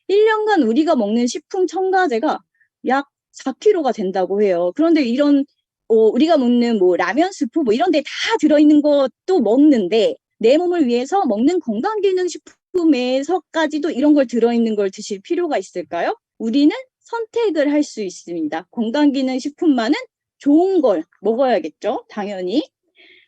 1년간 우리가 먹는 식품 첨가제가 약 4kg가 된다고 해요. 그런데 이런 우리가 먹는 뭐 라면 스프 뭐 이런 데 다 들어있는 것도 먹는데 내 몸을 위해서 먹는 건강기능식품에서까지도 이런 걸 들어있는 걸 드실 필요가 있을까요? 우리는 선택을 할 수 있습니다. 건강기능식품만은 좋은 걸 먹어야겠죠? 당연히.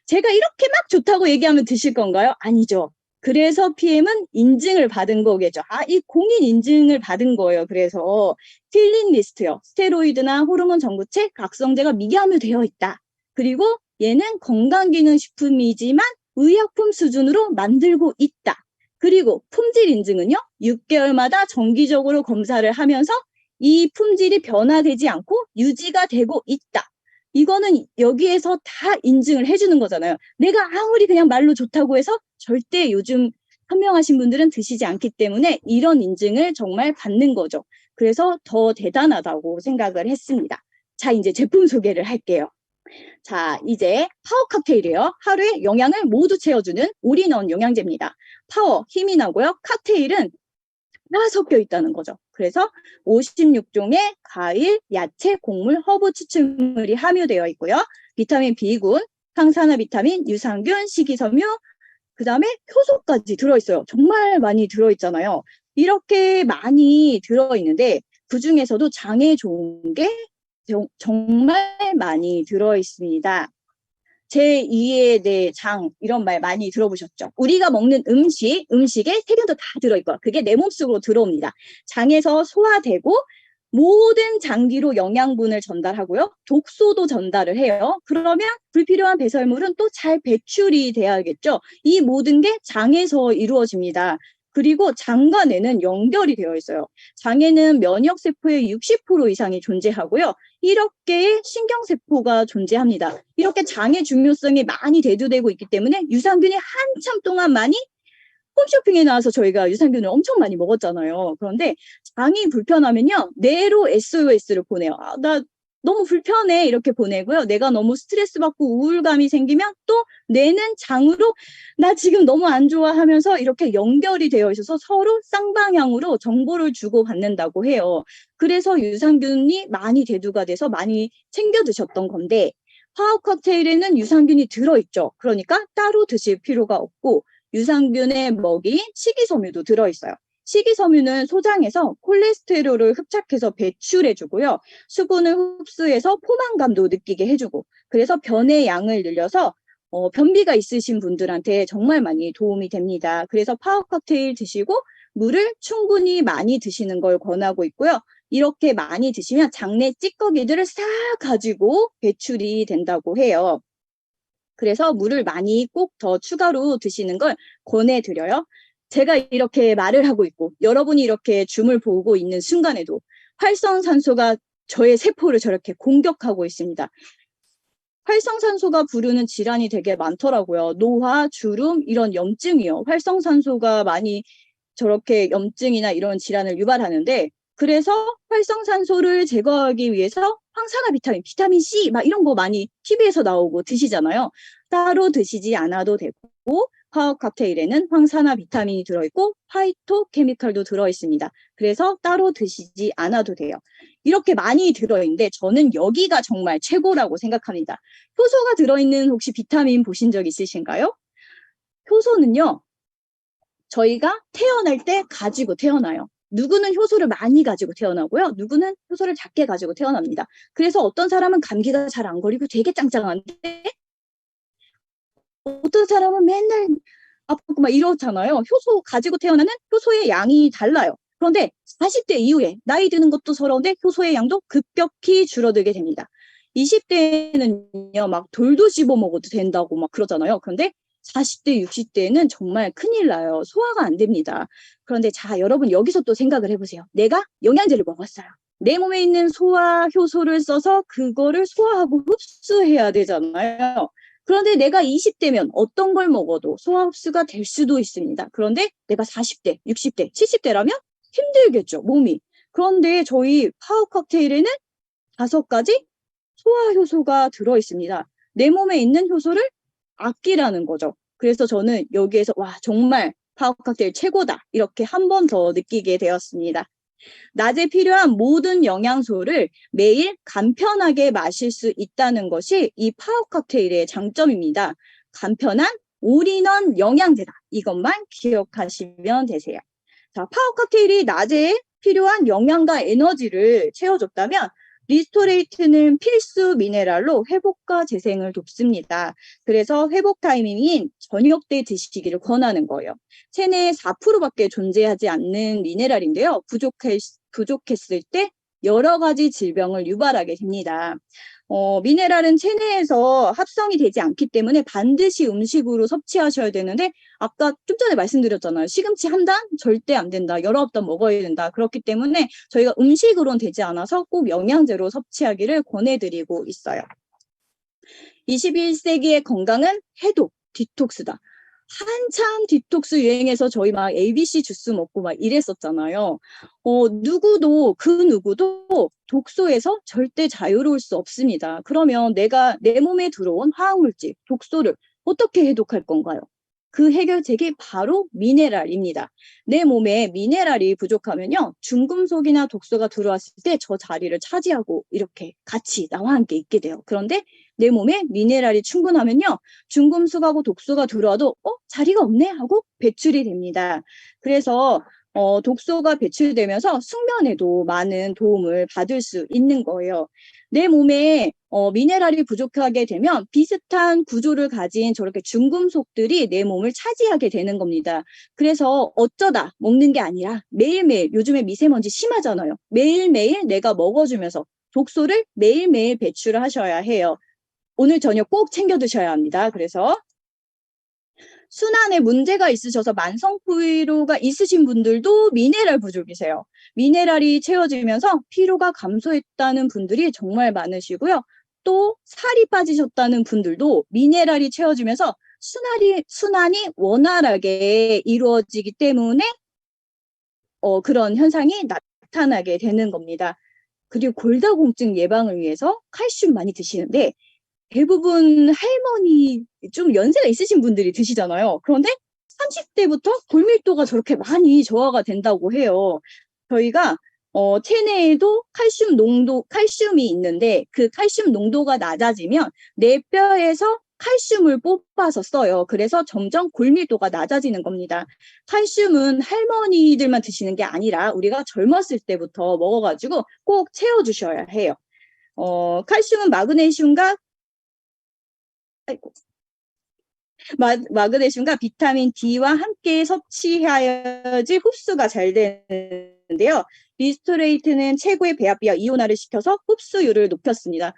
제가 이렇게 막 좋다고 얘기하면 드실 건가요? 아니죠. 그래서 PM은 인증을 받은 거겠죠. 이 공인 인증을 받은 거예요. 그래서 필링 리스트요. 스테로이드나 호르몬 정구체, 각성제가 미개함이 되어 있다. 그리고 얘는 건강기능식품이지만 의약품 수준으로 만들고 있다. 그리고 품질 인증은요. 6개월마다 정기적으로 검사를 하면서 이 품질이 변화되지 않고 유지가 되고 있다. 이거는 여기에서 다 인증을 해주는 거잖아요. 내가 아무리 그냥 말로 좋다고 해서 절대 요즘 현명하신 분들은 드시지 않기 때문에 이런 인증을 정말 받는 거죠. 그래서 더 대단하다고 생각을 했습니다. 자, 이제 제품 소개를 할게요. 자, 이제 파워 칵테일이에요. 하루에 영양을 모두 채워주는 올인원 영양제입니다. 파워, 힘이 나고요. 칵테일은 다 섞여 있다는 거죠. 그래서 56종의 과일, 야채, 곡물, 허브 추출물이 함유되어 있고요. 비타민 B군, 항산화 비타민, 유산균, 식이섬유, 그 다음에 효소까지 들어있어요. 정말 많이 들어있잖아요. 이렇게 많이 들어있는데 그중에서도 장에 좋은 게 정말 많이 들어있습니다. 제2의 내 장 이런 말 많이 들어보셨죠? 우리가 먹는 음식에 세균도 다 들어있고요. 그게 내 몸속으로 들어옵니다. 장에서 소화되고 모든 장기로 영양분을 전달하고요. 독소도 전달을 해요. 그러면 불필요한 배설물은 또 잘 배출이 돼야겠죠. 이 모든 게 장에서 이루어집니다. 그리고 장과 뇌는 연결이 되어 있어요. 장에는 면역세포의 60% 이상이 존재하고요. 1억 개의 신경세포가 존재합니다. 이렇게 장의 중요성이 많이 대두되고 있기 때문에 유산균이 한참 동안 많이 홈쇼핑에 나와서 저희가 유산균을 엄청 많이 먹었잖아요. 그런데 장이 불편하면요. 뇌로 SOS를 보내요. 나 너무 불편해 이렇게 보내고요. 내가 너무 스트레스 받고 우울감이 생기면 또 뇌는 장으로 나 지금 너무 안 좋아 하면서 이렇게 연결이 되어 있어서 서로 쌍방향으로 정보를 주고받는다고 해요. 그래서 유산균이 많이 대두가 돼서 많이 챙겨 드셨던 건데 화학 칵테일에는 유산균이 들어있죠. 그러니까 따로 드실 필요가 없고 유산균의 먹이인 식이섬유도 들어있어요. 식이섬유는 소장에서 콜레스테롤을 흡착해서 배출해주고요. 수분을 흡수해서 포만감도 느끼게 해주고 그래서 변의 양을 늘려서 변비가 있으신 분들한테 정말 많이 도움이 됩니다. 그래서 파워 칵테일 드시고 물을 충분히 많이 드시는 걸 권하고 있고요. 이렇게 많이 드시면 장내 찌꺼기들을 싹 가지고 배출이 된다고 해요. 그래서 물을 많이 꼭 더 추가로 드시는 걸 권해드려요. 제가 이렇게 말을 하고 있고 여러분이 이렇게 줌을 보고 있는 순간에도 활성산소가 저의 세포를 저렇게 공격하고 있습니다. 활성산소가 부르는 질환이 되게 많더라고요. 노화, 주름, 이런 염증이요. 활성산소가 많이 저렇게 염증이나 이런 질환을 유발하는데 그래서 활성산소를 제거하기 위해서 항산화 비타민, 비타민 C 막 이런 거 많이 TV에서 나오고 드시잖아요. 따로 드시지 않아도 되고 화학 칵테일에는 황산화 비타민이 들어있고 파이토케미칼도 들어있습니다. 그래서 따로 드시지 않아도 돼요. 이렇게 많이 들어있는데 저는 여기가 정말 최고라고 생각합니다. 효소가 들어있는 혹시 비타민 보신 적 있으신가요? 효소는요. 저희가 태어날 때 가지고 태어나요. 누구는 효소를 많이 가지고 태어나고요. 누구는 효소를 작게 가지고 태어납니다. 그래서 어떤 사람은 감기가 잘 안 걸리고 되게 짱짱한데 어떤 사람은 맨날 아프고 막 이렇잖아요. 효소 가지고 태어나는 효소의 양이 달라요. 그런데 40대 이후에 나이 드는 것도 서러운데 효소의 양도 급격히 줄어들게 됩니다. 20대에는요, 막 돌도 씹어 먹어도 된다고 막 그러잖아요. 그런데 40대, 60대에는 정말 큰일 나요. 소화가 안 됩니다. 그런데 자, 여러분 여기서 또 생각을 해보세요. 내가 영양제를 먹었어요. 내 몸에 있는 소화 효소를 써서 그거를 소화하고 흡수해야 되잖아요. 그런데 내가 20대면 어떤 걸 먹어도 소화 흡수가 될 수도 있습니다. 그런데 내가 40대, 60대, 70대라면 힘들겠죠, 몸이. 그런데 저희 파워 칵테일에는 5가지 소화 효소가 들어 있습니다. 내 몸에 있는 효소를 아끼라는 거죠. 그래서 저는 여기에서 와, 정말 파워 칵테일 최고다. 이렇게 한 번 더 느끼게 되었습니다. 낮에 필요한 모든 영양소를 매일 간편하게 마실 수 있다는 것이 이 파워 칵테일의 장점입니다. 간편한 올인원 영양제다. 이것만 기억하시면 되세요. 자, 파워 칵테일이 낮에 필요한 영양과 에너지를 채워줬다면 리스토레이트는 필수 미네랄로 회복과 재생을 돕습니다. 그래서 회복 타이밍인 저녁 때 드시기를 권하는 거예요. 체내에 4%밖에 존재하지 않는 미네랄인데요. 부족했을 때 여러 가지 질병을 유발하게 됩니다. 미네랄은 체내에서 합성이 되지 않기 때문에 반드시 음식으로 섭취하셔야 되는데 아까 좀 전에 말씀드렸잖아요. 시금치 한 단 절대 안 된다. 19단 먹어야 된다. 그렇기 때문에 저희가 음식으로는 되지 않아서 꼭 영양제로 섭취하기를 권해드리고 있어요. 21세기의 건강은 해독, 디톡스다. 한참 디톡스 유행해서 저희 막 ABC 주스 먹고 막 이랬었잖아요. 누구도 독소에서 절대 자유로울 수 없습니다. 그러면 내가 내 몸에 들어온 화학물질, 독소를 어떻게 해독할 건가요? 그 해결책이 바로 미네랄입니다. 내 몸에 미네랄이 부족하면요, 중금속이나 독소가 들어왔을 때 저 자리를 차지하고 이렇게 같이 나와 함께 있게 돼요. 그런데 내 몸에 미네랄이 충분하면요, 중금속하고 독소가 들어와도 자리가 없네 하고 배출이 됩니다. 그래서 독소가 배출되면서 숙면에도 많은 도움을 받을 수 있는 거예요. 내 몸에 미네랄이 부족하게 되면 비슷한 구조를 가진 저렇게 중금속들이 내 몸을 차지하게 되는 겁니다. 그래서 어쩌다 먹는 게 아니라 매일매일, 요즘에 미세먼지 심하잖아요. 매일매일 내가 먹어주면서 독소를 매일매일 배출을 하셔야 해요. 오늘 저녁 꼭 챙겨 드셔야 합니다. 그래서 순환에 문제가 있으셔서 만성 피로가 있으신 분들도 미네랄 부족이세요. 미네랄이 채워지면서 피로가 감소했다는 분들이 정말 많으시고요. 또 살이 빠지셨다는 분들도 미네랄이 채워지면서 순환이 원활하게 이루어지기 때문에 그런 현상이 나타나게 되는 겁니다. 그리고 골다공증 예방을 위해서 칼슘 많이 드시는데 대부분 할머니, 좀 연세가 있으신 분들이 드시잖아요. 그런데 30대부터 골밀도가 저렇게 많이 저하가 된다고 해요. 저희가 체내에도 칼슘이 있는데 그 칼슘 농도가 낮아지면 내 뼈에서 칼슘을 뽑아서 써요. 그래서 점점 골밀도가 낮아지는 겁니다. 칼슘은 할머니들만 드시는 게 아니라 우리가 젊었을 때부터 먹어가지고 꼭 채워주셔야 해요. 칼슘은 마그네슘과 비타민 D와 함께 섭취해야지 흡수가 잘 되는데요. 리스토레이트는 최고의 배합비와 이온화를 시켜서 흡수율을 높였습니다.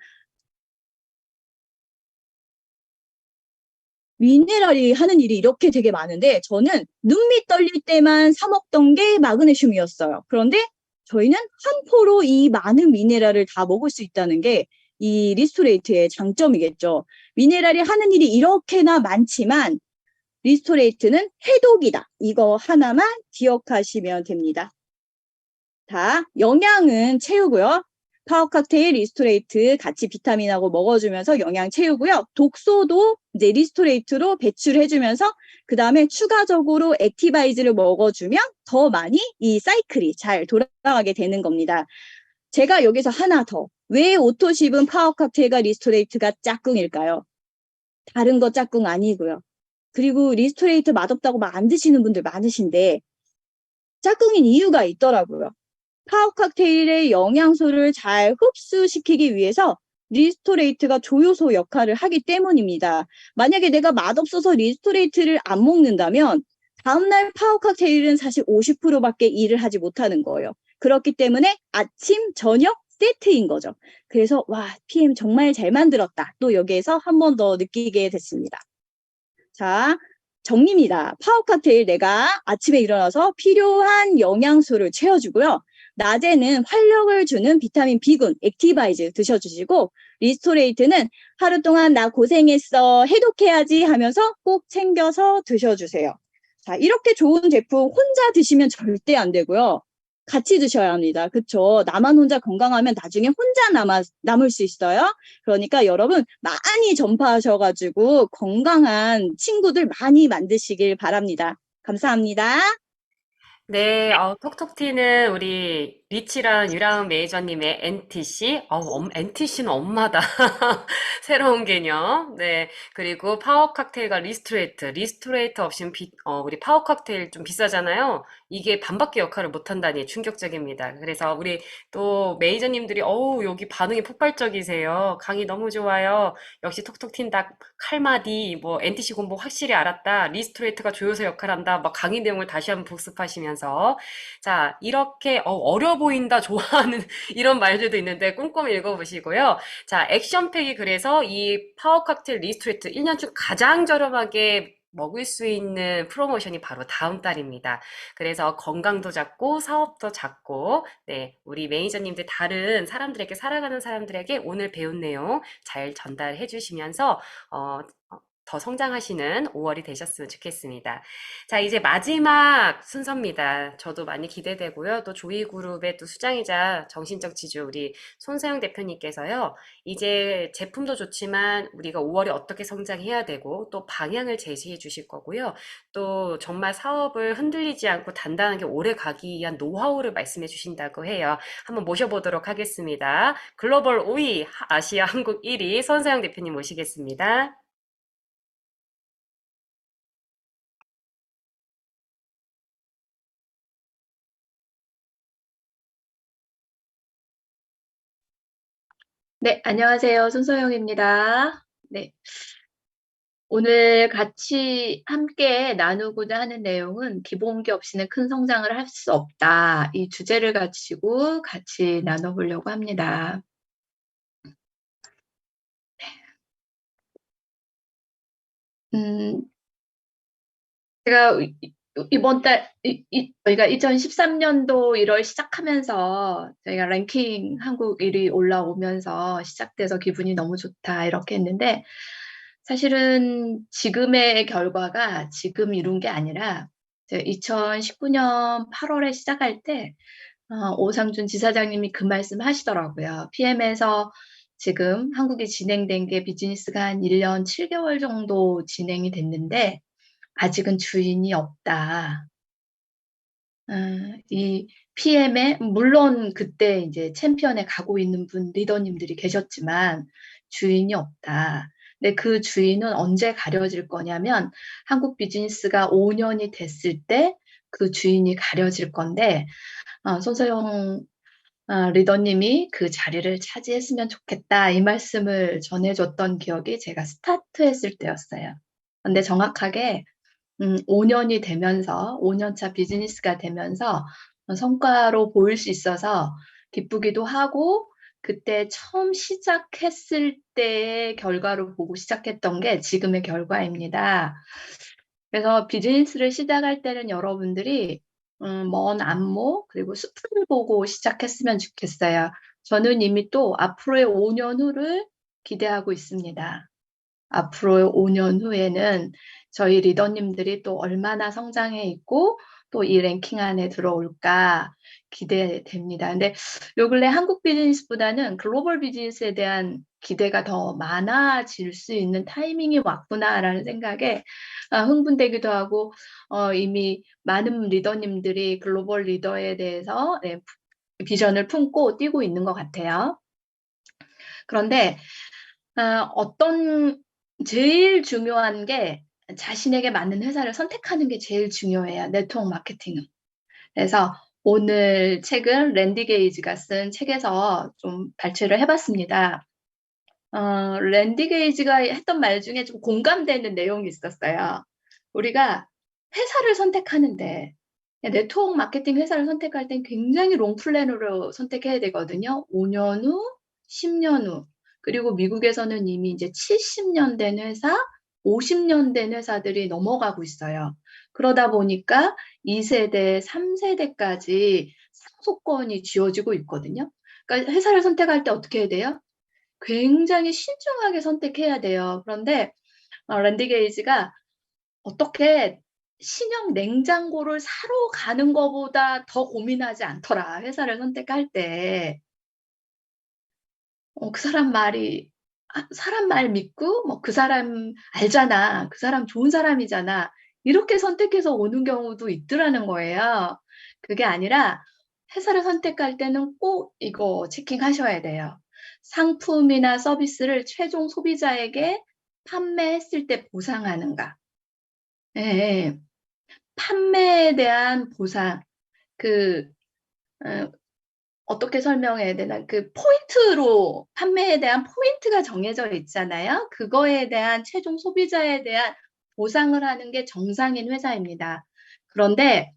미네랄이 하는 일이 이렇게 되게 많은데 저는 눈밑 떨릴 때만 사 먹던 게 마그네슘이었어요. 그런데 저희는 한 포로 이 많은 미네랄을 다 먹을 수 있다는 게 이 리스토레이트의 장점이겠죠. 미네랄이 하는 일이 이렇게나 많지만 리스토레이트는 해독이다. 이거 하나만 기억하시면 됩니다. 다 영양은 채우고요. 파워 칵테일, 리스토레이트 같이 비타민하고 먹어주면서 영양 채우고요. 독소도 이제 리스토레이트로 배출해주면서 그 다음에 추가적으로 액티바이즈를 먹어주면 더 많이 이 사이클이 잘 돌아가게 되는 겁니다. 제가 여기서 하나 더. 왜 오토10은 파워 칵테일과 리스토레이트가 짝꿍일까요? 다른 거 짝꿍 아니고요. 그리고 리스토레이트 맛없다고 막 안 드시는 분들 많으신데 짝꿍인 이유가 있더라고요. 파워 칵테일의 영양소를 잘 흡수시키기 위해서 리스토레이트가 조효소 역할을 하기 때문입니다. 만약에 내가 맛없어서 리스토레이트를 안 먹는다면 다음날 파워 칵테일은 사실 50%밖에 일을 하지 못하는 거예요. 그렇기 때문에 아침, 저녁 세트인 거죠. 그래서 와, PM 정말 잘 만들었다. 또 여기에서 한 번 더 느끼게 됐습니다. 자, 정리입니다. 파워 칵테일 내가 아침에 일어나서 필요한 영양소를 채워주고요. 낮에는 활력을 주는 비타민 B군, 액티바이즈 드셔주시고, 리스토레이트는 하루 동안 나 고생했어, 해독해야지 하면서 꼭 챙겨서 드셔주세요. 자, 이렇게 좋은 제품 혼자 드시면 절대 안 되고요. 같이 드셔야 합니다. 그쵸? 나만 혼자 건강하면 나중에 혼자 남을 수 있어요. 그러니까 여러분 많이 전파하셔가지고 건강한 친구들 많이 만드시길 바랍니다. 감사합니다. 네, 톡톡 튀는 우리 리치랑 유라운 매니저님의 NTC, NTC는 엄마다. 새로운 개념. 네, 그리고 파워 칵테일과 리스토레이트 없이는 우리 파워 칵테일 좀 비싸잖아요. 이게 반밖에 역할을 못한다니 충격적입니다. 그래서 우리 또 매니저님들이, 여기 반응이 폭발적이세요. 강의 너무 좋아요. 역시 톡톡 튄다. 칼마디, 뭐, NTC 공부 확실히 알았다. 리스토레이트가 조효소 역할한다. 막 강의 내용을 다시 한번 복습하시면서. 자, 이렇게, 어려 보인다. 좋아하는 이런 말들도 있는데 꼼꼼히 읽어보시고요. 자, 액션팩이 그래서 이 파워 칵테일 리스토레이트 1년 중 가장 저렴하게 먹을 수 있는 프로모션이 바로 다음 달입니다. 그래서 건강도 잡고 사업도 잡고 네, 우리 매니저님들 다른 사람들에게 살아가는 사람들에게 오늘 배운 내용 잘 전달해 주시면서 더 성장하시는 5월이 되셨으면 좋겠습니다. 자, 이제 마지막 순서입니다. 저도 많이 기대되고요. 또 조이그룹의 또 수장이자 정신적 지주 우리 손세영 대표님께서요. 이제 제품도 좋지만 우리가 5월에 어떻게 성장해야 되고 또 방향을 제시해 주실 거고요. 또 정말 사업을 흔들리지 않고 단단하게 오래 가기 위한 노하우를 말씀해 주신다고 해요. 한번 모셔보도록 하겠습니다. 글로벌 5위, 아시아 한국 1위 손세영 대표님 모시겠습니다. 네, 안녕하세요. 손소영입니다. 네, 오늘 같이 함께 나누고자 하는 내용은 기본기 없이는 큰 성장을 할 수 없다. 이 주제를 가지고 같이 나눠보려고 합니다. 음, 제가 이번 달, 저희가 2013년도 1월 시작하면서 저희가 랭킹 한국 1위 올라오면서 시작돼서 기분이 너무 좋다 이렇게 했는데 사실은 지금의 결과가 지금 이룬 게 아니라 2019년 8월에 시작할 때 오상준 지사장님이 그 말씀 하시더라고요. PM에서 지금 한국이 진행된 게 비즈니스가 한 1년 7개월 정도 진행이 됐는데 아직은 주인이 없다. 이 PM에 물론 그때 이제 챔피언에 가고 있는 분 리더님들이 계셨지만 주인이 없다. 근데 그 주인은 언제 가려질 거냐면 한국 비즈니스가 5년이 됐을 때 그 주인이 가려질 건데 손소영 리더님이 그 자리를 차지했으면 좋겠다 이 말씀을 전해줬던 기억이 제가 스타트했을 때였어요. 근데 정확하게 5년이 되면서 5년차 비즈니스가 되면서 성과로 보일 수 있어서 기쁘기도 하고 그때 처음 시작했을 때의 결과로 보고 시작했던 게 지금의 결과입니다. 그래서 비즈니스를 시작할 때는 여러분들이 먼 안목 그리고 숲을 보고 시작했으면 좋겠어요. 저는 이미 또 앞으로의 5년 후를 기대하고 있습니다. 앞으로 5년 후에는 저희 리더님들이 또 얼마나 성장해 있고 또 이 랭킹 안에 들어올까 기대됩니다. 근데 요 근래 한국 비즈니스보다는 글로벌 비즈니스에 대한 기대가 더 많아질 수 있는 타이밍이 왔구나라는 생각에 흥분되기도 하고 이미 많은 리더님들이 글로벌 리더에 대해서 비전을 품고 뛰고 있는 것 같아요. 그런데 제일 중요한 게 자신에게 맞는 회사를 선택하는 게 제일 중요해요. 네트워크 마케팅은. 그래서 오늘 책은 랜디 게이지가 쓴 책에서 좀 발췌를 해봤습니다. 랜디 게이지가 했던 말 중에 좀 공감되는 내용이 있었어요. 우리가 회사를 선택하는데 네트워크 마케팅 회사를 선택할 땐 굉장히 롱플랜으로 선택해야 되거든요. 5년 후, 10년 후. 그리고 미국에서는 이미 이제 70년 된 회사, 50년 된 회사들이 넘어가고 있어요. 그러다 보니까 2세대, 3세대까지 상속권이 쥐어지고 있거든요. 그러니까 회사를 선택할 때 어떻게 해야 돼요? 굉장히 신중하게 선택해야 돼요. 그런데 랜디 게이지가 어떻게 신형 냉장고를 사러 가는 것보다 더 고민하지 않더라. 회사를 선택할 때. 그 사람 말이 사람 말 믿고 뭐 그 사람 알잖아. 그 사람 좋은 사람이잖아. 이렇게 선택해서 오는 경우도 있더라는 거예요. 그게 아니라 회사를 선택할 때는 꼭 이거 체킹하셔야 돼요. 상품이나 서비스를 최종 소비자에게 판매했을 때 보상하는가. 예, 예. 판매에 대한 보상, 그, 어떻게 설명해야 되나? 그 포인트로 판매에 대한 포인트가 정해져 있잖아요. 그거에 대한 최종 소비자에 대한 보상을 하는 게 정상인 회사입니다. 그런데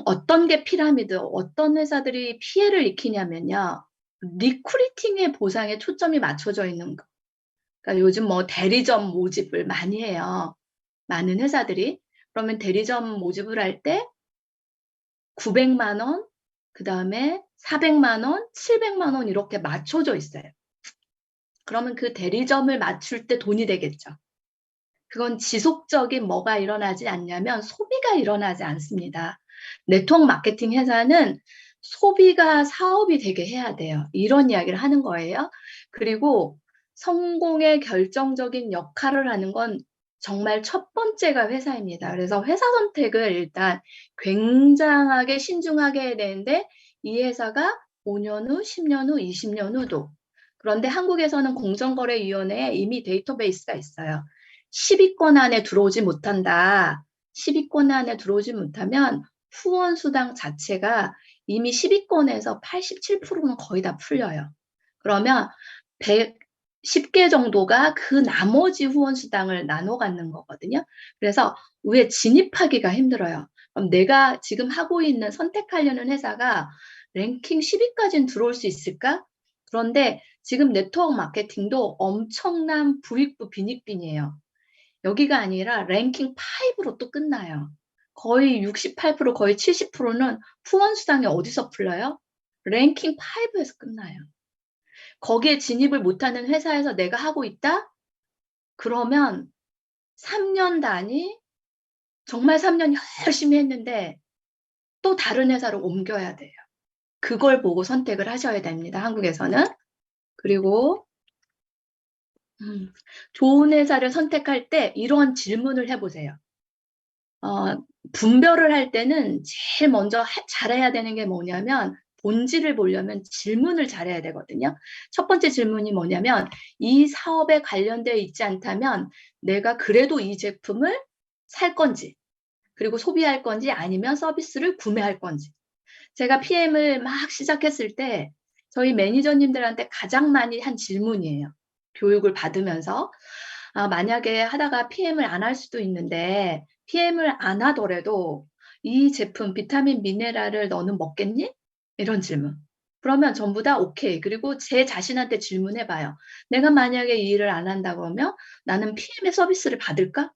어떤 게 피라미드, 어떤 회사들이 피해를 입히냐면요. 리크루팅의 보상에 초점이 맞춰져 있는 거. 그러니까 요즘 뭐 대리점 모집을 많이 해요. 많은 회사들이. 그러면 대리점 모집을 할 때 900만 원, 그 다음에 400만 원, 700만 원 이렇게 맞춰져 있어요. 그러면 그 대리점을 맞출 때 돈이 되겠죠. 그건 지속적인 뭐가 일어나지 않냐면 소비가 일어나지 않습니다. 네트워크 마케팅 회사는 소비가 사업이 되게 해야 돼요. 이런 이야기를 하는 거예요. 그리고 성공의 결정적인 역할을 하는 건 정말 첫 번째가 회사입니다. 그래서 회사 선택을 일단 굉장하게 신중하게 해야 되는데 이 회사가 5년 후, 10년 후, 20년 후도. 그런데 한국에서는 공정거래위원회에 이미 데이터베이스가 있어요. 10위권 안에 들어오지 못한다. 10위권 안에 들어오지 못하면 후원 수당 자체가 이미 10위권에서 87%는 거의 다 풀려요. 그러면 110개 정도가 그 나머지 후원 수당을 나눠 갖는 거거든요. 그래서 위에 진입하기가 힘들어요. 그럼 내가 지금 하고 있는 선택하려는 회사가 랭킹 10위까지는 들어올 수 있을까? 그런데 지금 네트워크 마케팅도 엄청난 부익부 빈익빈이에요. 여기가 아니라 랭킹 5로 또 끝나요. 거의 68%, 거의 70%는 후원 수당이 어디서 풀려요? 랭킹 5에서 끝나요. 거기에 진입을 못하는 회사에서 내가 하고 있다? 그러면 3년 단위, 정말 3년 열심히 했는데 또 다른 회사로 옮겨야 돼요. 그걸 보고 선택을 하셔야 됩니다. 한국에서는. 그리고 좋은 회사를 선택할 때 이런 질문을 해보세요. 분별을 할 때는 제일 먼저 잘해야 되는 게 뭐냐면 본질을 보려면 질문을 잘해야 되거든요. 첫 번째 질문이 뭐냐면 이 사업에 관련되어 있지 않다면 내가 그래도 이 제품을 살 건지 그리고 소비할 건지 아니면 서비스를 구매할 건지. 제가 PM을 막 시작했을 때 저희 매니저님들한테 가장 많이 한 질문이에요. 교육을 받으면서 만약에 하다가 PM을 안 할 수도 있는데 PM을 안 하더라도 이 제품 비타민 미네랄을 너는 먹겠니? 이런 질문. 그러면 전부 다 오케이. 그리고 제 자신한테 질문해봐요. 내가 만약에 이 일을 안 한다 그러면 나는 PM의 서비스를 받을까?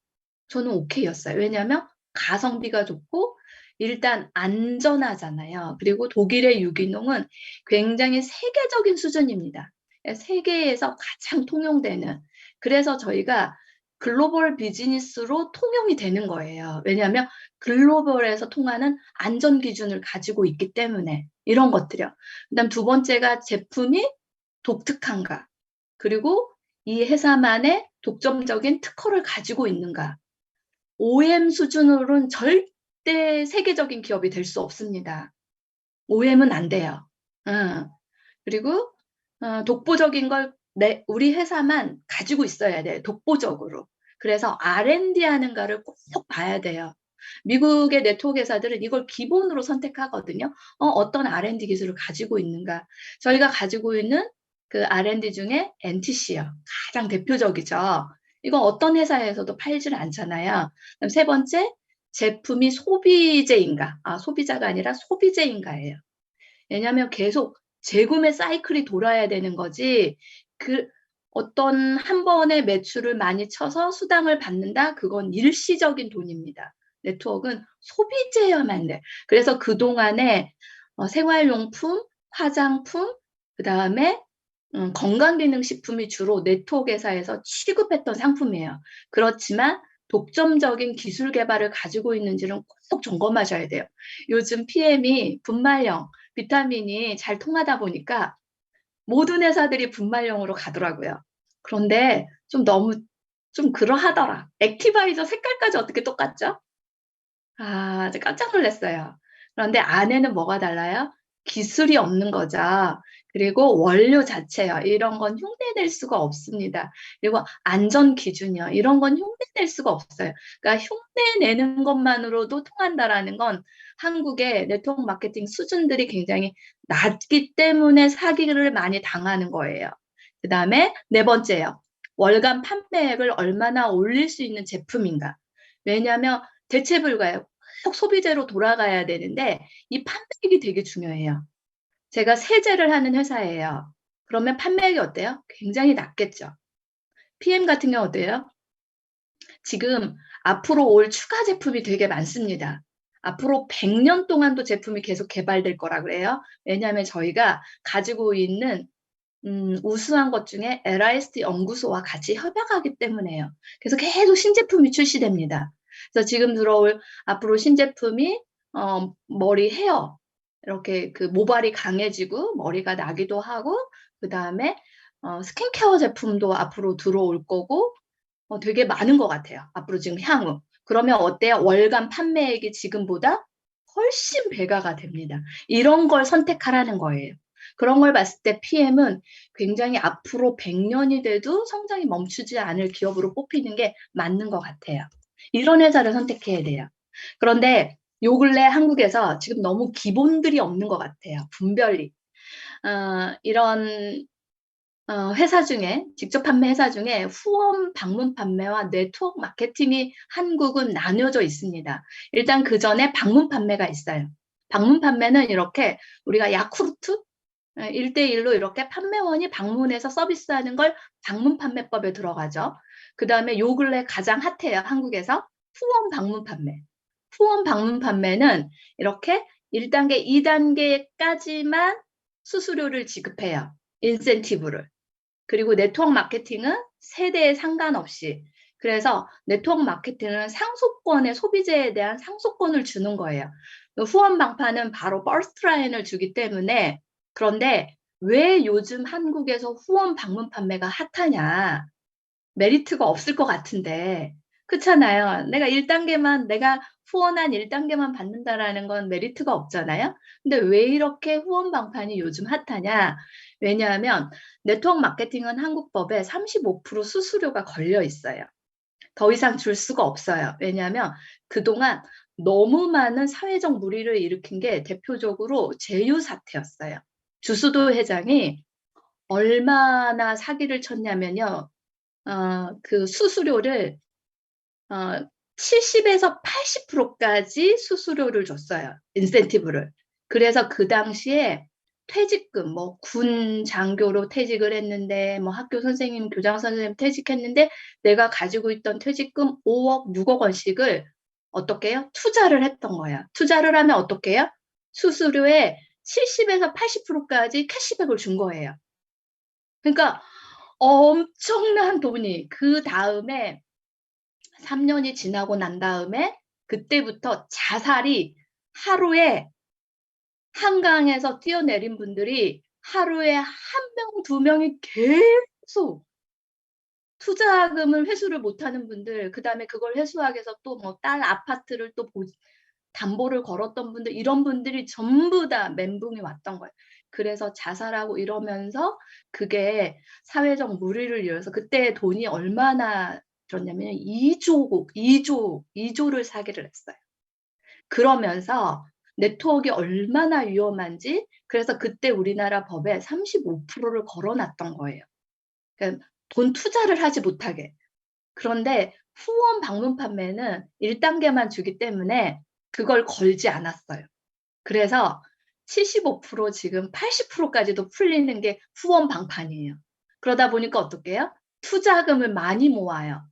저는 오케이였어요. 왜냐하면 가성비가 좋고 일단 안전하잖아요. 그리고 독일의 유기농은 굉장히 세계적인 수준입니다. 세계에서 가장 통용되는. 그래서 저희가 글로벌 비즈니스로 통용이 되는 거예요. 왜냐하면 글로벌에서 통하는 안전 기준을 가지고 있기 때문에 이런 것들이요. 그다음 두 번째가 제품이 독특한가. 그리고 이 회사만의 독점적인 특허를 가지고 있는가. OM 수준으로는 절대 세계적인 기업이 될 수 없습니다. OM은 안 돼요. 그리고 독보적인 걸 우리 회사만 가지고 있어야 돼요. 독보적으로. 그래서 R&D 하는가를 꼭 봐야 돼요. 미국의 네트워크 회사들은 이걸 기본으로 선택하거든요. 어떤 R&D 기술을 가지고 있는가. 저희가 가지고 있는 그 R&D 중에 NTC요. 가장 대표적이죠. 이거 어떤 회사에서도 팔질 않잖아요. 그럼 세 번째, 제품이 소비재인가? 소비자가 아니라 소비재인가예요. 왜냐하면 계속 재구매 사이클이 돌아야 되는 거지, 그 어떤 한 번의 매출을 많이 쳐서 수당을 받는다? 그건 일시적인 돈입니다. 네트워크는 소비재여야만 돼. 그래서 그동안에 생활용품, 화장품, 그 다음에 건강기능식품이 주로 네트워크 회사에서 취급했던 상품이에요. 그렇지만 독점적인 기술 개발을 가지고 있는지는 꼭 점검하셔야 돼요. 요즘 PM이 분말형, 비타민이 잘 통하다 보니까 모든 회사들이 분말형으로 가더라고요. 그런데 좀 너무 좀 그러하더라. 액티바이저 색깔까지 어떻게 똑같죠? 저 깜짝 놀랐어요. 그런데 안에는 뭐가 달라요? 기술이 없는 거죠. 그리고 원료 자체요. 이런 건 흉내낼 수가 없습니다. 그리고 안전 기준이요. 이런 건 흉내낼 수가 없어요. 그러니까 흉내내는 것만으로도 통한다라는 건 한국의 네트워크 마케팅 수준들이 굉장히 낮기 때문에 사기를 많이 당하는 거예요. 그 다음에 네 번째요. 월간 판매액을 얼마나 올릴 수 있는 제품인가. 왜냐하면 대체 불가예요. 꼭 소비재로 돌아가야 되는데 이 판매액이 되게 중요해요. 제가 세제를 하는 회사예요. 그러면 판매액이 어때요? 굉장히 낮겠죠. PM 같은 경우 어때요? 지금 앞으로 올 추가 제품이 되게 많습니다. 앞으로 100년 동안도 제품이 계속 개발될 거라 그래요. 왜냐하면 저희가 가지고 있는 우수한 것 중에 LIST 연구소와 같이 협약하기 때문에요. 그래서 계속 신제품이 출시됩니다. 그래서 지금 들어올 앞으로 신제품이 머리 헤어 이렇게 그 모발이 강해지고 머리가 나기도 하고, 그 다음에 스킨케어 제품도 앞으로 들어올 거고, 되게 많은 것 같아요. 앞으로 지금 향후. 그러면 어때요? 월간 판매액이 지금보다 훨씬 배가가 됩니다. 이런 걸 선택하라는 거예요. 그런 걸 봤을 때 PM은 굉장히 앞으로 100년이 돼도 성장이 멈추지 않을 기업으로 뽑히는 게 맞는 것 같아요. 이런 회사를 선택해야 돼요. 그런데 요 근래 한국에서 지금 너무 기본들이 없는 것 같아요. 분별이. 이런 회사 중에, 직접 판매 회사 중에 후원 방문 판매와 네트워크 마케팅이 한국은 나뉘어져 있습니다. 일단 그 전에 방문 판매가 있어요. 방문 판매는 이렇게 우리가 야쿠르트 1대1로 이렇게 판매원이 방문해서 서비스하는 걸 방문 판매법에 들어가죠. 그 다음에 요 근래 가장 핫해요. 한국에서 후원 방문 판매. 후원 방문 판매는 이렇게 1단계, 2단계까지만 수수료를 지급해요. 인센티브를. 그리고 네트워크 마케팅은 세대에 상관없이. 그래서 네트워크 마케팅은 상속권의 소비재에 대한 상속권을 주는 거예요. 후원 방판은 바로 버스트 라인을 주기 때문에. 그런데 왜 요즘 한국에서 후원 방문 판매가 핫하냐? 메리트가 없을 것 같은데. 그렇잖아요. 내가 1단계만, 내가 후원한 1단계만 받는다라는 건 메리트가 없잖아요. 근데 왜 이렇게 후원 방판이 요즘 핫하냐? 왜냐하면 네트워크 마케팅은 한국법에 35% 수수료가 걸려 있어요. 더 이상 줄 수가 없어요. 왜냐하면 그동안 너무 많은 사회적 물의를 일으킨 게 대표적으로 제휴 사태였어요. 주수도 회장이 얼마나 사기를 쳤냐면요. 그 수수료를 70에서 80%까지 수수료를 줬어요. 인센티브를. 그래서 그 당시에 퇴직금, 뭐 군 장교로 퇴직을 했는데, 뭐 학교 선생님, 교장 선생님 퇴직했는데 내가 가지고 있던 퇴직금 5억, 6억 원씩을 어떻게 해요? 투자를 했던 거야. 투자를 하면 어떻게 해요? 수수료의 70에서 80%까지 캐시백을 준 거예요. 그러니까 엄청난 돈이, 그 다음에 3년이 지나고 난 다음에 그때부터 자살이, 하루에 한강에서 뛰어내린 분들이 하루에 1명, 2명이 계속 투자금을 회수를 못하는 분들, 그 다음에 그걸 회수하기 위해서 또 뭐 딸 아파트를 또 담보를 걸었던 분들, 이런 분들이 전부 다 멘붕이 왔던 거예요. 그래서 자살하고 이러면서 그게 사회적 물의를 이뤄서 그때 돈이 얼마나 들었냐면 2조를 사기를 했어요. 그러면서 네트워크가 얼마나 위험한지 그래서 그때 우리나라 법에 35%를 걸어놨던 거예요. 그러니까 돈 투자를 하지 못하게. 그런데 후원 방문 판매는 1단계만 주기 때문에 그걸 걸지 않았어요. 그래서 75% 지금 80%까지도 풀리는 게 후원 방판이에요. 그러다 보니까 어떡해요? 투자금을 많이 모아요.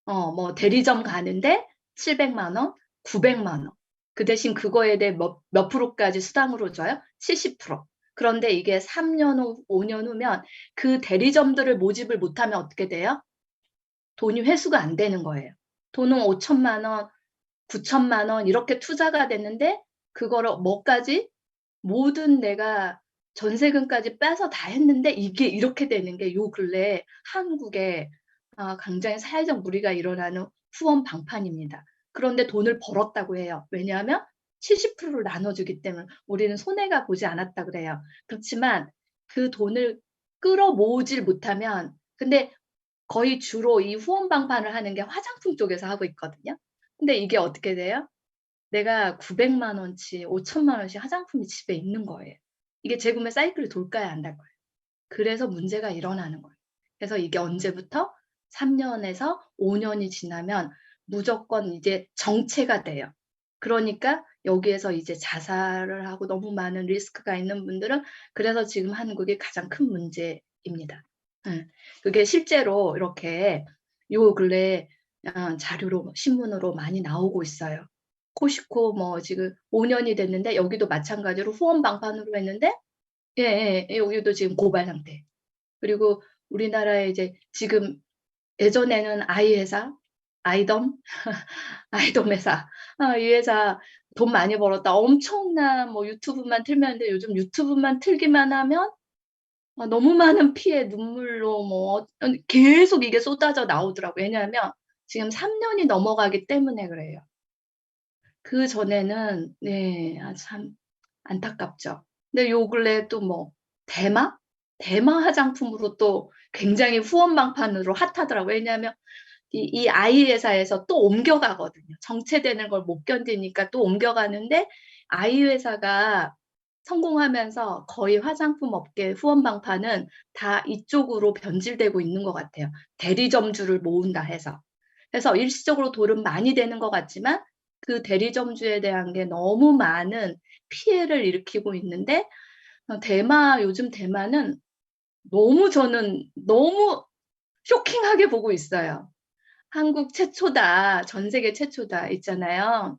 뭐 대리점 가는데 700만 원, 900만 원. 그 대신 그거에 대해 몇 프로까지 수당으로 줘요? 70%. 그런데 이게 3년 후, 5년 후면 그 대리점들을 모집을 못하면 어떻게 돼요? 돈이 회수가 안 되는 거예요. 돈은 5천만 원, 9천만 원 이렇게 투자가 됐는데 그거를 뭐까지? 모든 내가 전세금까지 빼서 다 했는데 이게 이렇게 되는 게 요 근래 한국에 굉장히 사회적 무리가 일어나는 후원 방판입니다. 그런데 돈을 벌었다고 해요. 왜냐하면 70%를 나눠주기 때문에 우리는 손해가 보지 않았다 그래요. 그렇지만 그 돈을 끌어모으질 못하면 근데 거의 주로 이 후원 방판을 하는 게 화장품 쪽에서 하고 있거든요. 근데 이게 어떻게 돼요? 내가 900만 원치, 5천만 원씩 화장품이 집에 있는 거예요. 이게 재구매 사이클이 돌까요, 안 돌까요? 그래서 문제가 일어나는 거예요. 그래서 이게 언제부터? 3년에서 5년이 지나면 무조건 이제 정체가 돼요. 그러니까 여기에서 이제 자살을 하고 너무 많은 리스크가 있는 분들은 그래서 지금 한국이 가장 큰 문제입니다. 그게 실제로 이렇게 요 근래 자료로 신문으로 많이 나오고 있어요. 코시코 뭐 지금 5년이 됐는데 여기도 마찬가지로 후원 방판으로 했는데 여기도 지금 고발 상태. 그리고 우리나라에 이제 지금 예전에는 아이 회사, 아이덤, 아이덤 회사, 이 회사 돈 많이 벌었다. 엄청난 뭐 유튜브만 틀면 돼. 요즘 유튜브만 틀기만 하면 너무 많은 피해 눈물로 뭐 계속 이게 쏟아져 나오더라고요. 왜냐하면 지금 3년이 넘어가기 때문에 그래요. 그 전에는 참 안타깝죠. 근데 요 근래 또 뭐 대마? 대마 화장품으로 또 굉장히 후원 방판으로 핫하더라고요. 왜냐하면 이 아이 회사에서 또 옮겨가거든요. 정체되는 걸 못 견디니까 또 옮겨가는데 아이 회사가 성공하면서 거의 화장품 업계 후원 방판은 다 이쪽으로 변질되고 있는 것 같아요. 대리점주를 모은다 해서. 그래서 일시적으로 돈은 많이 되는 것 같지만 그 대리점주에 대한 게 너무 많은 피해를 일으키고 있는데 요즘 대마는 저는 너무 쇼킹하게 보고 있어요. 한국 최초다, 전 세계 최초다 있잖아요.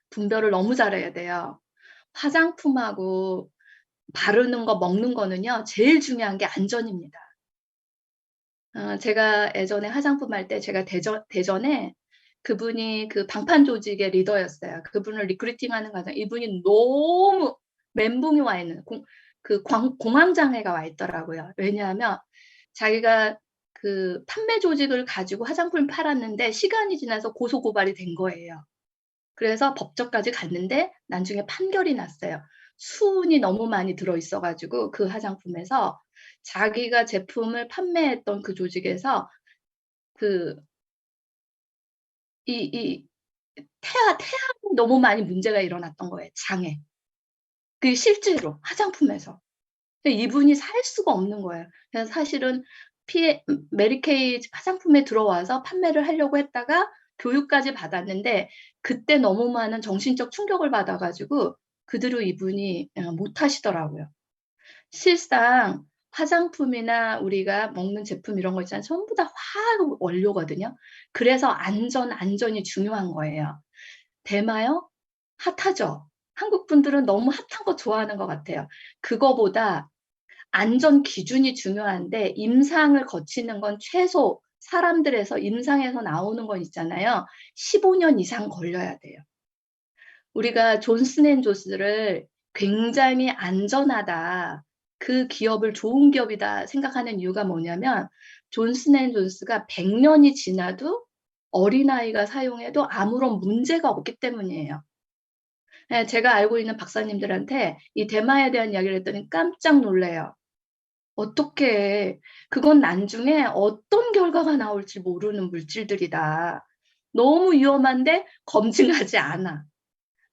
분별을 너무 잘해야 돼요. 화장품하고 바르는 거, 먹는 거는요, 제일 중요한 게 안전입니다. 제가 예전에 화장품 할 때 제가 대전에 그분이 그 방판 조직의 리더였어요. 그분을 리크루팅하는 과정, 이분이 너무 멘붕이 와 있는 공황장애가 와 있더라고요. 왜냐하면 자기가 그 판매 조직을 가지고 화장품을 팔았는데 시간이 지나서 고소 고발이 된 거예요. 그래서 법정까지 갔는데 나중에 판결이 났어요. 수은이 너무 많이 들어 있어 가지고 그 화장품에서 자기가 제품을 판매했던 그 조직에서 그 태아에 너무 많이 문제가 일어났던 거예요. 장애. 그게 실제로 화장품에서. 이분이 살 수가 없는 거예요. 그래서 사실은 메리케이 화장품에 들어와서 판매를 하려고 했다가 교육까지 받았는데 그때 너무 많은 정신적 충격을 받아 가지고 그대로 이분이 못 하시더라고요. 실상 화장품이나 우리가 먹는 제품 이런 거 있잖아요. 전부 다 화학 원료거든요. 그래서 안전이 중요한 거예요. 대마요? 핫하죠. 한국 분들은 너무 핫한 거 좋아하는 것 같아요. 그거보다 안전 기준이 중요한데 임상을 거치는 건 최소 사람들에서 임상에서 나오는 건 있잖아요. 15년 이상 걸려야 돼요. 우리가 존슨앤존스를 굉장히 안전하다. 그 기업을 좋은 기업이다 생각하는 이유가 뭐냐면 존슨앤존스가 100년이 지나도 어린아이가 사용해도 아무런 문제가 없기 때문이에요. 제가 알고 있는 박사님들한테 이 대마에 대한 이야기를 했더니 깜짝 놀래요. 어떻게 그건 나중에 어떤 결과가 나올지 모르는 물질들이다. 너무 위험한데 검증하지 않아.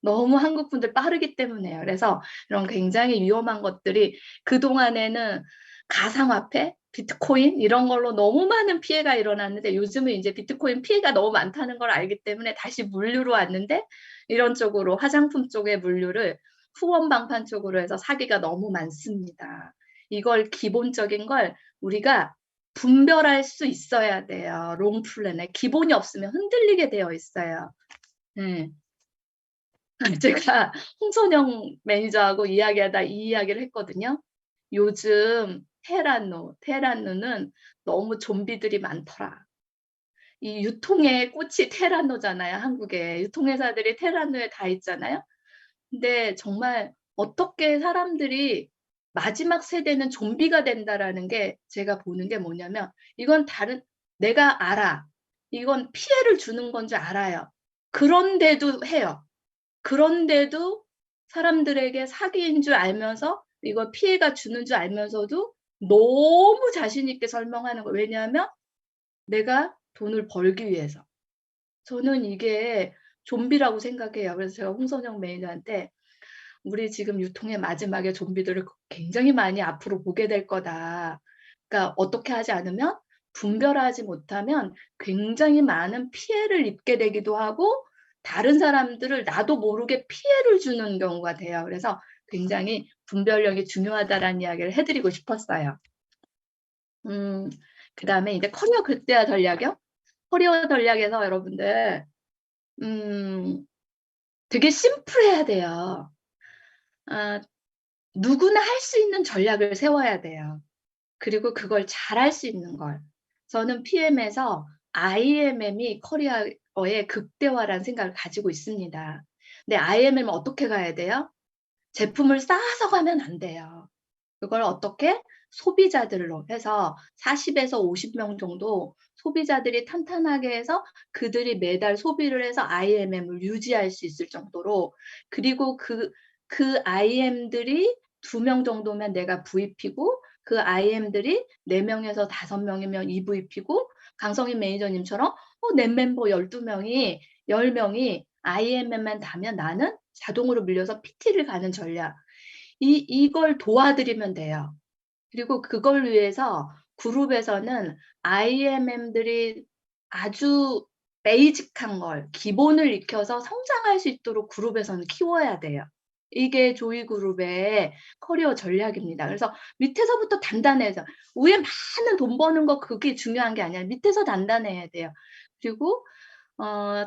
너무 한국 분들 빠르기 때문에요. 그래서 이런 굉장히 위험한 것들이 그동안에는 가상화폐, 비트코인 이런 걸로 너무 많은 피해가 일어났는데 요즘은 이제 비트코인 피해가 너무 많다는 걸 알기 때문에 다시 물류로 왔는데 이런 쪽으로 화장품 쪽의 물류를 후원 방판 쪽으로 해서 사기가 너무 많습니다. 이걸 기본적인 걸 우리가 분별할 수 있어야 돼요. 롱플랜에 기본이 없으면 흔들리게 되어 있어요. 네. 제가 홍선영 매니저하고 이야기하다 이 이야기를 했거든요. 요즘 테란노는 너무 좀비들이 많더라. 이 유통의 꽃이 테란노잖아요, 한국에. 유통회사들이 테란노에 다 있잖아요. 근데 정말 어떻게 사람들이 마지막 세대는 좀비가 된다라는 게 제가 보는 게 뭐냐면 이건 내가 알아. 이건 피해를 주는 건 줄 알아요. 그런데도 해요. 그런데도 사람들에게 사기인 줄 알면서 이거 피해가 주는 줄 알면서도 너무 자신 있게 설명하는 거예요. 왜냐하면 내가 돈을 벌기 위해서. 저는 이게 좀비라고 생각해요. 그래서 제가 홍선영 매니저한테 우리 지금 유통의 마지막에 좀비들을 굉장히 많이 앞으로 보게 될 거다. 그러니까 어떻게 하지 않으면 분별하지 못하면 굉장히 많은 피해를 입게 되기도 하고 다른 사람들을 나도 모르게 피해를 주는 경우가 돼요. 그래서 굉장히 분별력이 중요하다라는 이야기를 해드리고 싶었어요. 그다음에 이제 커리어 극대화 전략이요. 커리어 전략에서 여러분들 되게 심플해야 돼요. 누구나 할 수 있는 전략을 세워야 돼요. 그리고 그걸 잘할 수 있는 걸. 저는 PM에서 IMM이 커리어의 극대화라는 생각을 가지고 있습니다. 근데 IMM은 어떻게 가야 돼요? 제품을 쌓아서 가면 안 돼요. 그걸 어떻게? 소비자들로 해서 40에서 50명 정도 소비자들이 탄탄하게 해서 그들이 매달 소비를 해서 IMM을 유지할 수 있을 정도로 그리고 그 IM들이 2명 정도면 내가 VP고 그 IM들이 4명에서 5명이면 EVP고 강성인 매니저님처럼 내 멤버 12명이 10명이 IMM만 다면 나는 자동으로 밀려서 PT를 가는 전략. 이걸 도와드리면 돼요. 그리고 그걸 위해서 그룹에서는 IMM들이 아주 베이직한 걸, 기본을 익혀서 성장할 수 있도록 그룹에서는 키워야 돼요. 이게 조이그룹의 커리어 전략입니다. 그래서 밑에서부터 단단해서 위에 많은 돈 버는 거 그게 중요한 게 아니라 밑에서 단단해야 돼요. 그리고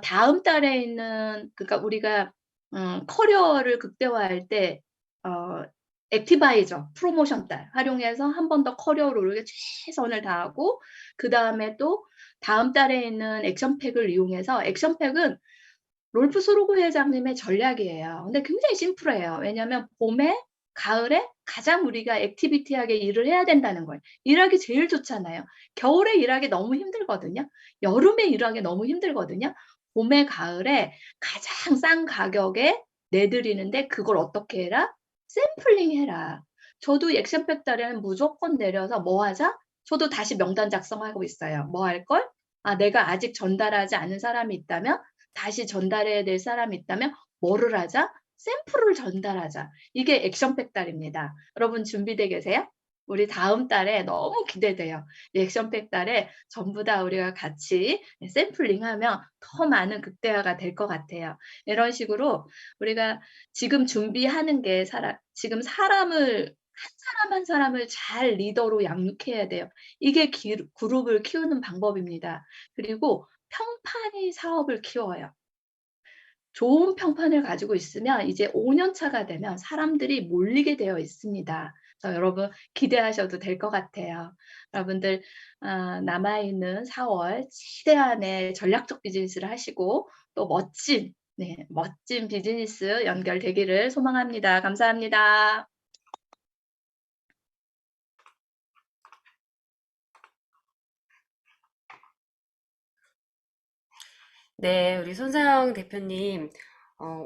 다음 달에 있는 그러니까 우리가 커리어를 극대화할 때 액티바이저 프로모션 달 활용해서 한 번 더 커리어를 오르게 최선을 다하고 그다음에 또 다음 달에 있는 액션팩을 이용해서 액션팩은 롤프 소로구 회장님의 전략이에요. 근데 굉장히 심플해요. 왜냐하면 봄에 가을에 가장 우리가 액티비티하게 일을 해야 된다는 거예요. 일하기 제일 좋잖아요. 겨울에 일하기 너무 힘들거든요. 여름에 일하기 너무 힘들거든요. 봄에 가을에 가장 싼 가격에 내드리는데 그걸 어떻게 해라? 샘플링 해라. 저도 액션팩 달에는 무조건 내려서 뭐 하자? 저도 다시 명단 작성하고 있어요. 뭐 할 걸? 내가 아직 전달하지 않은 사람이 있다면 다시 전달해야 될 사람이 있다면 뭐를 하자? 샘플을 전달하자. 이게 액션팩 달입니다. 여러분 준비돼 계세요? 우리 다음 달에 너무 기대돼요. 이 액션팩 달에 전부 다 우리가 같이 샘플링하면 더 많은 극대화가 될 것 같아요. 이런 식으로 우리가 지금 준비하는 게 지금 사람을 한 사람 한 사람을 잘 리더로 양육해야 돼요. 이게 그룹을 키우는 방법입니다. 그리고 평판이 사업을 키워요. 좋은 평판을 가지고 있으면 이제 5년 차가 되면 사람들이 몰리게 되어 있습니다. 그래서 여러분 기대하셔도 될 것 같아요. 여러분들 남아있는 4월 최대한의 전략적 비즈니스를 하시고 또 멋진 비즈니스 연결되기를 소망합니다. 감사합니다. 네, 우리 손사영 대표님,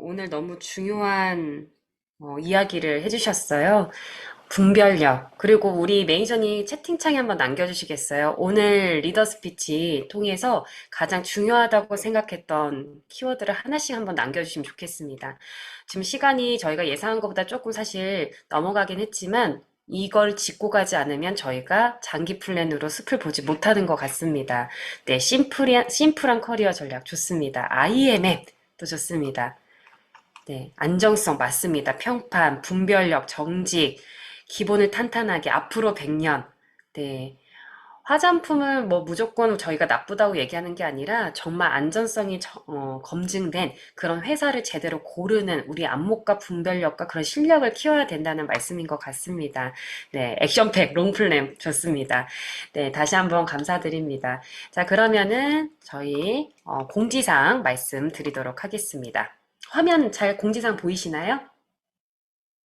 오늘 너무 중요한 이야기를 해주셨어요. 분별력. 그리고 우리 매니저님 채팅창에 한번 남겨주시겠어요? 오늘 리더 스피치 통해서 가장 중요하다고 생각했던 키워드를 하나씩 한번 남겨주시면 좋겠습니다. 지금 시간이 저희가 예상한 것보다 조금 사실 넘어가긴 했지만 이걸 짚고 가지 않으면 저희가 장기 플랜으로 숲을 보지 못하는 것 같습니다. 네, 심플한 커리어 전략 좋습니다. IMF도 좋습니다. 네, 안정성 맞습니다. 평판, 분별력, 정직, 기본을 탄탄하게 앞으로 100년. 네. 화장품은 뭐 무조건 저희가 나쁘다고 얘기하는 게 아니라 정말 안전성이 검증된 그런 회사를 제대로 고르는 우리 안목과 분별력과 그런 실력을 키워야 된다는 말씀인 것 같습니다. 네, 액션팩, 롱플랜 좋습니다. 네, 다시 한번 감사드립니다. 자, 그러면은 저희 공지사항 말씀드리도록 하겠습니다. 화면 잘 공지사항 보이시나요?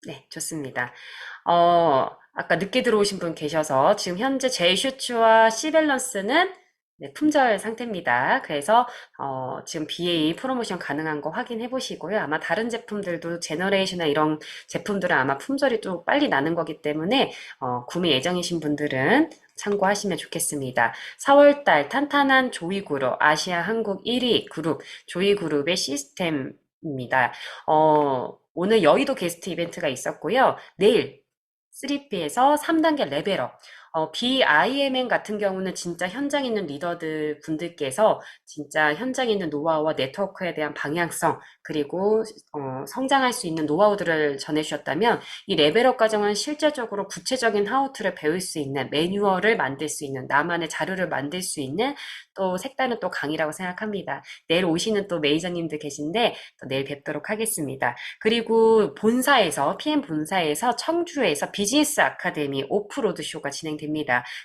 네, 좋습니다. 아까 늦게 들어오신 분 계셔서 지금 현재 J슈츠와 C밸런스는 네, 품절 상태입니다. 그래서 지금 BA 프로모션 가능한 거 확인해 보시고요. 아마 다른 제품들도 제너레이션이나 이런 제품들은 아마 품절이 또 빨리 나는 거기 때문에 구매 예정이신 분들은 참고하시면 좋겠습니다. 4월달 탄탄한 조이그룹, 아시아 한국 1위 그룹, 조이그룹의 시스템입니다. 오늘 여의도 게스트 이벤트가 있었고요. 내일 3P에서 3단계 레벨업. BIMN 같은 경우는 진짜 현장에 있는 리더들 분들께서 진짜 현장에 있는 노하우와 네트워크에 대한 방향성, 그리고 성장할 수 있는 노하우들을 전해주셨다면 이 레벨업 과정은 실제적으로 구체적인 하우투를 배울 수 있는 매뉴얼을 만들 수 있는 나만의 자료를 만들 수 있는 또 색다른 또 강의라고 생각합니다. 내일 오시는 또 메이저님들 계신데 또 내일 뵙도록 하겠습니다. 그리고 본사에서 PM 본사에서 청주에서 비즈니스 아카데미 오프로드 쇼가 진행됩니다.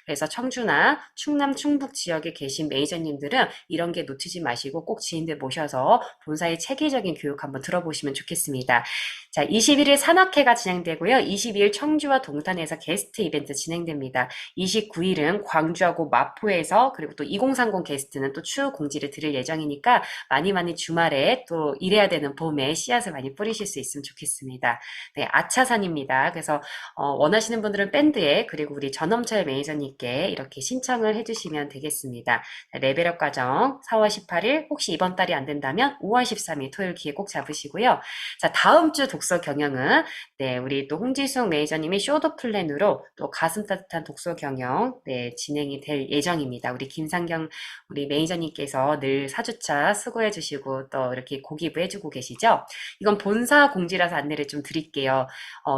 그래서 청주나 충남 충북 지역에 계신 메이저님들은 이런 게 놓치지 마시고 꼭 지인들 모셔서 본사의 체계적인 교육 한번 들어보시면 좋겠습니다. 자, 21일 산악회가 진행되고요. 22일 청주와 동탄에서 게스트 이벤트 진행됩니다. 29일은 광주하고 마포에서 그리고 또 2030 게스트는 또 추후 공지를 드릴 예정이니까 많이 주말에 또 일해야 되는 봄에 씨앗을 많이 뿌리실 수 있으면 좋겠습니다. 네, 아차산입니다. 그래서 원하시는 분들은 밴드에 그리고 우리 전엄철 매니저님께 이렇게 신청을 해주시면 되겠습니다. 레벨업 과정 4월 18일 혹시 이번 달이 안 된다면 5월 13일 토요일 기회 꼭 잡으시고요. 자, 다음 주 독서 경영은 네, 우리 또 홍지숙 매니저님이 쇼도 플랜으로 또 가슴 따뜻한 독서 경영 네, 진행이 될 예정입니다. 우리 김상경 우리 매니저님께서 늘 4주차 수고해 주시고 또 이렇게 고기부 해주고 계시죠? 이건 본사 공지라서 안내를 좀 드릴게요.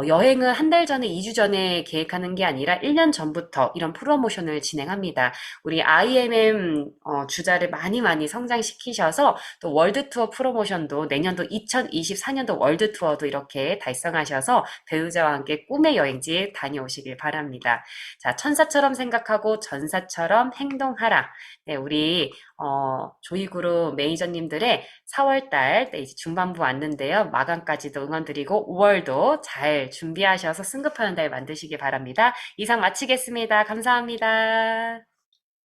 여행은 한 달 전에 2주 전에 계획하는 게 아니라 1년 전부터 이런 프로모션을 진행합니다. 우리 IMM 주자를 많이 성장시키셔서 또 월드 투어 프로모션도 내년도 2024년도 월드 투어도 이렇게 달성하셔서 배우자와 함께 꿈의 여행지 다녀오시길 바랍니다. 자, 천사처럼 생각하고 전사처럼 행동하라. 네, 우리 조이그룹 매니저님들의 4월달 네, 이제 중반부 왔는데요. 마감까지도 응원드리고 5월도 잘 준비하셔서 승급하는 달 만드시기 바랍니다. 이상 마치겠습니다. 감사합니다.